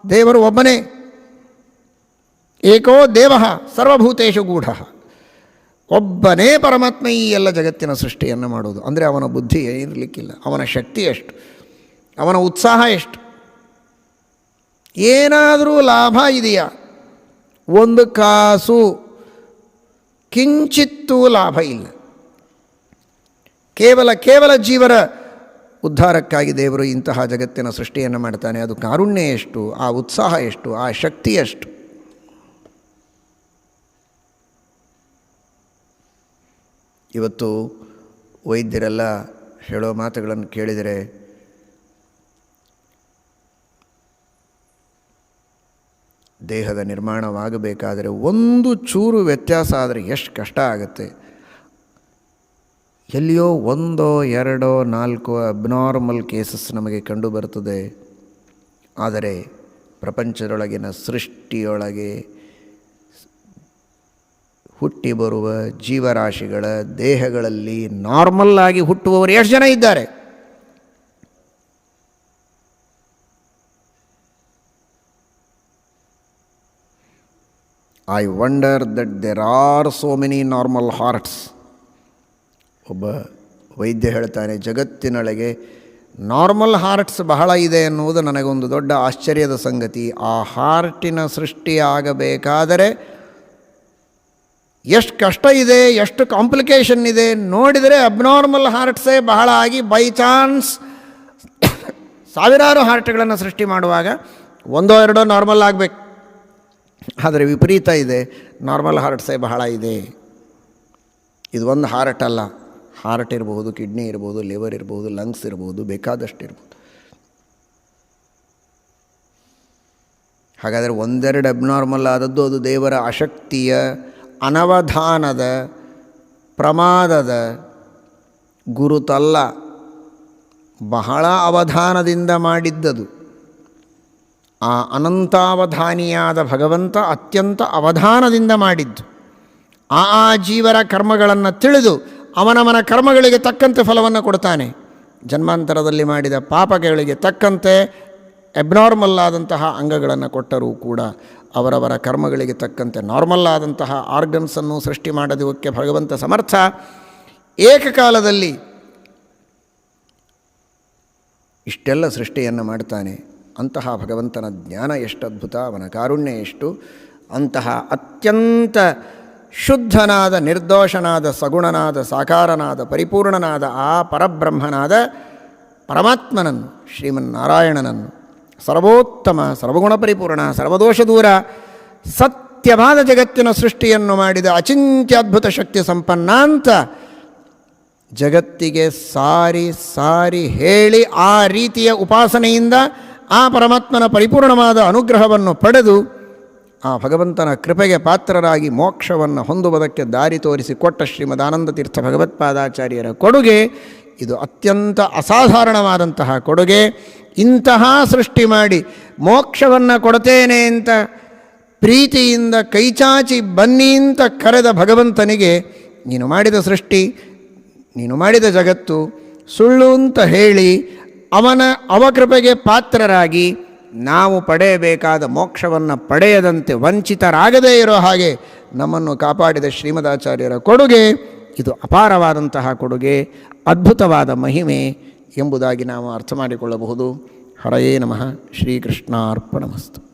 S1: ದೇವರು ಒಬ್ಬನೇ. ಏಕೋ ದೇವ ಸರ್ವಭೂತೇಶು ಗೂಢ. ಒಬ್ಬನೇ ಪರಮಾತ್ಮ ಈ ಎಲ್ಲ ಜಗತ್ತಿನ ಸೃಷ್ಟಿಯನ್ನು ಮಾಡೋದು. ಅಂದರೆ ಅವನ ಬುದ್ಧಿ ಇರಲಿಕ್ಕಿಲ್ಲ, ಅವನ ಶಕ್ತಿ ಎಷ್ಟು, ಅವನ ಉತ್ಸಾಹ ಎಷ್ಟು. ಏನಾದರೂ ಲಾಭ ಇದೆಯಾ? ಒಂದು ಕಾಸು ಕಿಂಚಿತ್ತೂ ಲಾಭ ಇಲ್ಲ. ಕೇವಲ ಜೀವರ ಉದ್ಧಾರಕ್ಕಾಗಿ ದೇವರು ಇಂತಹ ಜಗತ್ತಿನ ಸೃಷ್ಟಿಯನ್ನು ಮಾಡ್ತಾನೆ. ಅದು ಕಾರುಣ್ಯ ಎಷ್ಟು, ಆ ಉತ್ಸಾಹ ಎಷ್ಟು, ಆ ಶಕ್ತಿ ಎಷ್ಟು. ಇವತ್ತು ವೈದ್ಯರೆಲ್ಲ ಹೇಳೋ ಮಾತುಗಳನ್ನು ಕೇಳಿದರೆ ದೇಹದ ನಿರ್ಮಾಣವಾಗಬೇಕಾದರೆ ಒಂದು ಚೂರು ವ್ಯತ್ಯಾಸ ಆದರೆ ಎಷ್ಟು ಕಷ್ಟ ಆಗುತ್ತೆ. ಎಲ್ಲಿಯೋ 1, 2, 4 ಅಬ್ನಾರ್ಮಲ್ ಕೇಸಸ್ ನಮಗೆ ಕಂಡು ಬರುತ್ತದೆ. ಆದರೆ ಪ್ರಪಂಚದೊಳಗಿನ ಸೃಷ್ಟಿಯೊಳಗೆ ಹುಟ್ಟಿ ಬರುವ ಜೀವರಾಶಿಗಳ ದೇಹಗಳಲ್ಲಿ ನಾರ್ಮಲ್ಲಾಗಿ ಹುಟ್ಟುವವರು ಎಷ್ಟು ಜನ ಇದ್ದಾರೆ? I wonder that there are so many normal hearts. ಒಬ್ಬ ವೈದ್ಯ ಹೇಳ್ತಾನೆ, ಜಗತ್ತಿನೊಳಗೆ ನಾರ್ಮಲ್ ಹಾರ್ಟ್ಸ್ ಬಹಳ ಇದೆ ಎನ್ನುವುದು ನನಗೊಂದು ದೊಡ್ಡ ಆಶ್ಚರ್ಯದ ಸಂಗತಿ. ಆ ಹಾರ್ಟಿನ ಸೃಷ್ಟಿಯಾಗಬೇಕಾದರೆ ಎಷ್ಟು ಕಷ್ಟ ಇದೆ, ಎಷ್ಟು ಕಾಂಪ್ಲಿಕೇಶನ್ ಇದೆ ನೋಡಿದರೆ ಅಬ್ನಾರ್ಮಲ್ ಹಾರ್ಟ್ಸೇ ಬಹಳ ಆಗಿ ಬೈ ಚಾನ್ಸ್ ಸಾವಿರಾರು ಹಾರ್ಟ್ಗಳನ್ನು ಸೃಷ್ಟಿ ಮಾಡುವಾಗ 1, 2 ನಾರ್ಮಲ್ ಆಗಬೇಕು. ಆದರೆ ವಿಪರೀತ ಇದೆ, ನಾರ್ಮಲ್ ಹಾರ್ಟ್ಸೇ ಬಹಳ ಇದೆ. ಇದು ಒಂದು ಹಾರ್ಟ್ ಅಲ್ಲ, ಹಾರ್ಟ್ ಇರ್ಬೋದು, ಕಿಡ್ನಿ ಇರ್ಬೋದು, ಲಿವರ್ ಇರ್ಬೋದು, ಲಂಗ್ಸ್ ಇರ್ಬೋದು, ಬೇಕಾದಷ್ಟು ಇರ್ಬೋದು. ಹಾಗಾದರೆ 1, 2 ಅಬ್ನಾರ್ಮಲ್ ಆದದ್ದು ಅದು ದೇವರ ಅಶಕ್ತಿಯ, ಅನವಧಾನದ, ಪ್ರಮಾದದ ಗುರುತಲ್ಲ, ಬಹಳ ಅವಧಾನದಿಂದ ಮಾಡಿದ್ದದು. ಆ ಅನಂತಾವಧಾನಿಯಾದ ಭಗವಂತ ಅತ್ಯಂತ ಅವಧಾನದಿಂದ ಮಾಡಿದ್ದು. ಆ ಜೀವರ ಕರ್ಮಗಳನ್ನು ತಿಳಿದು ಅವನವನ ಕರ್ಮಗಳಿಗೆ ತಕ್ಕಂತೆ ಫಲವನ್ನು ಕೊಡ್ತಾನೆ. ಜನ್ಮಾಂತರದಲ್ಲಿ ಮಾಡಿದ ಪಾಪಗಳಿಗೆ ತಕ್ಕಂತೆ ಎಬ್ನಾರ್ಮಲ್ ಆದಂತಹ ಅಂಗಗಳನ್ನು ಕೊಟ್ಟರೂ ಕೂಡ ಅವರವರ ಕರ್ಮಗಳಿಗೆ ತಕ್ಕಂತೆ ನಾರ್ಮಲ್ ಆದಂತಹ ಆರ್ಗನ್ಸನ್ನು ಸೃಷ್ಟಿ ಮಾಡೋದಕ್ಕೆ ಭಗವಂತ ಸಮರ್ಥ. ಏಕಕಾಲದಲ್ಲಿ ಇಷ್ಟೆಲ್ಲ ಸೃಷ್ಟಿಯನ್ನು ಮಾಡ್ತಾನೆ. ಅಂತಹ ಭಗವಂತನ ಜ್ಞಾನ ಎಷ್ಟು ಅದ್ಭುತ, ಅವನ ಕಾರುಣ್ಯ ಎಷ್ಟು. ಅಂತಹ ಅತ್ಯಂತ ಶುದ್ಧನಾದ, ನಿರ್ದೋಷನಾದ, ಸಗುಣನಾದ, ಸಾಕಾರನಾದ, ಪರಿಪೂರ್ಣನಾದ ಆ ಪರಬ್ರಹ್ಮನಾದ ಪರಮಾತ್ಮನನ್ನು, ಶ್ರೀಮನ್ನಾರಾಯಣನನ್ನು, ಸರ್ವೋತ್ತಮ, ಸರ್ವಗುಣ ಪರಿಪೂರ್ಣ, ಸರ್ವದೋಷ ದೂರ, ಸತ್ಯವಾದ ಜಗತ್ತಿನ ಸೃಷ್ಟಿಯನ್ನು ಮಾಡಿದ ಅಚಿಂತ್ಯದ್ಭುತ ಶಕ್ತಿ ಸಂಪನ್ನ ಅಂತ ಜಗತ್ತಿಗೆ ಸಾರಿ ಹೇಳಿ ಆ ರೀತಿಯ ಉಪಾಸನೆಯಿಂದ ಆ ಪರಮಾತ್ಮನ ಪರಿಪೂರ್ಣವಾದ ಅನುಗ್ರಹವನ್ನು ಪಡೆದು ಆ ಭಗವಂತನ ಕೃಪೆಗೆ ಪಾತ್ರರಾಗಿ ಮೋಕ್ಷವನ್ನು ಹೊಂದುವುದಕ್ಕೆ ದಾರಿ ತೋರಿಸಿಕೊಟ್ಟ ಶ್ರೀಮದಾನಂದ ತೀರ್ಥ ಭಗವತ್ಪಾದಾಚಾರ್ಯರ ಕೊಡುಗೆ ಇದು ಅತ್ಯಂತ ಅಸಾಧಾರಣವಾದಂತಹ ಕೊಡುಗೆ. ಇಂತಹ ಸೃಷ್ಟಿ ಮಾಡಿ ಮೋಕ್ಷವನ್ನು ಕೊಡ್ತೇನೆ ಅಂತ ಪ್ರೀತಿಯಿಂದ ಕೈಚಾಚಿ ಬನ್ನಿ ಅಂತ ಕರೆದ ಭಗವಂತನಿಗೆ ನೀನು ಮಾಡಿದ ಸೃಷ್ಟಿ, ನೀನು ಮಾಡಿದ ಜಗತ್ತು ಸುಳ್ಳು ಅಂತ ಹೇಳಿ ಅವನ ಅವಕೃಪೆಗೆ ಪಾತ್ರರಾಗಿ ನಾವು ಪಡೆಯಬೇಕಾದ ಮೋಕ್ಷವನ್ನು ಪಡೆಯದಂತೆ ವಂಚಿತರಾಗದೇ ಇರೋ ಹಾಗೆ ನಮ್ಮನ್ನು ಕಾಪಾಡಿದ ಶ್ರೀಮದಾಚಾರ್ಯರ ಕೊಡುಗೆ ಇದು ಅಪಾರವಾದಂತಹ ಕೊಡುಗೆ, ಅದ್ಭುತವಾದ ಮಹಿಮೆ ಎಂಬುದಾಗಿ ನಾವು ಅರ್ಥ ಮಾಡಿಕೊಳ್ಳಬಹುದು. ಹರಯೇ ನಮಃ. ಶ್ರೀಕೃಷ್ಣಾರ್ಪಣಮಸ್ತು.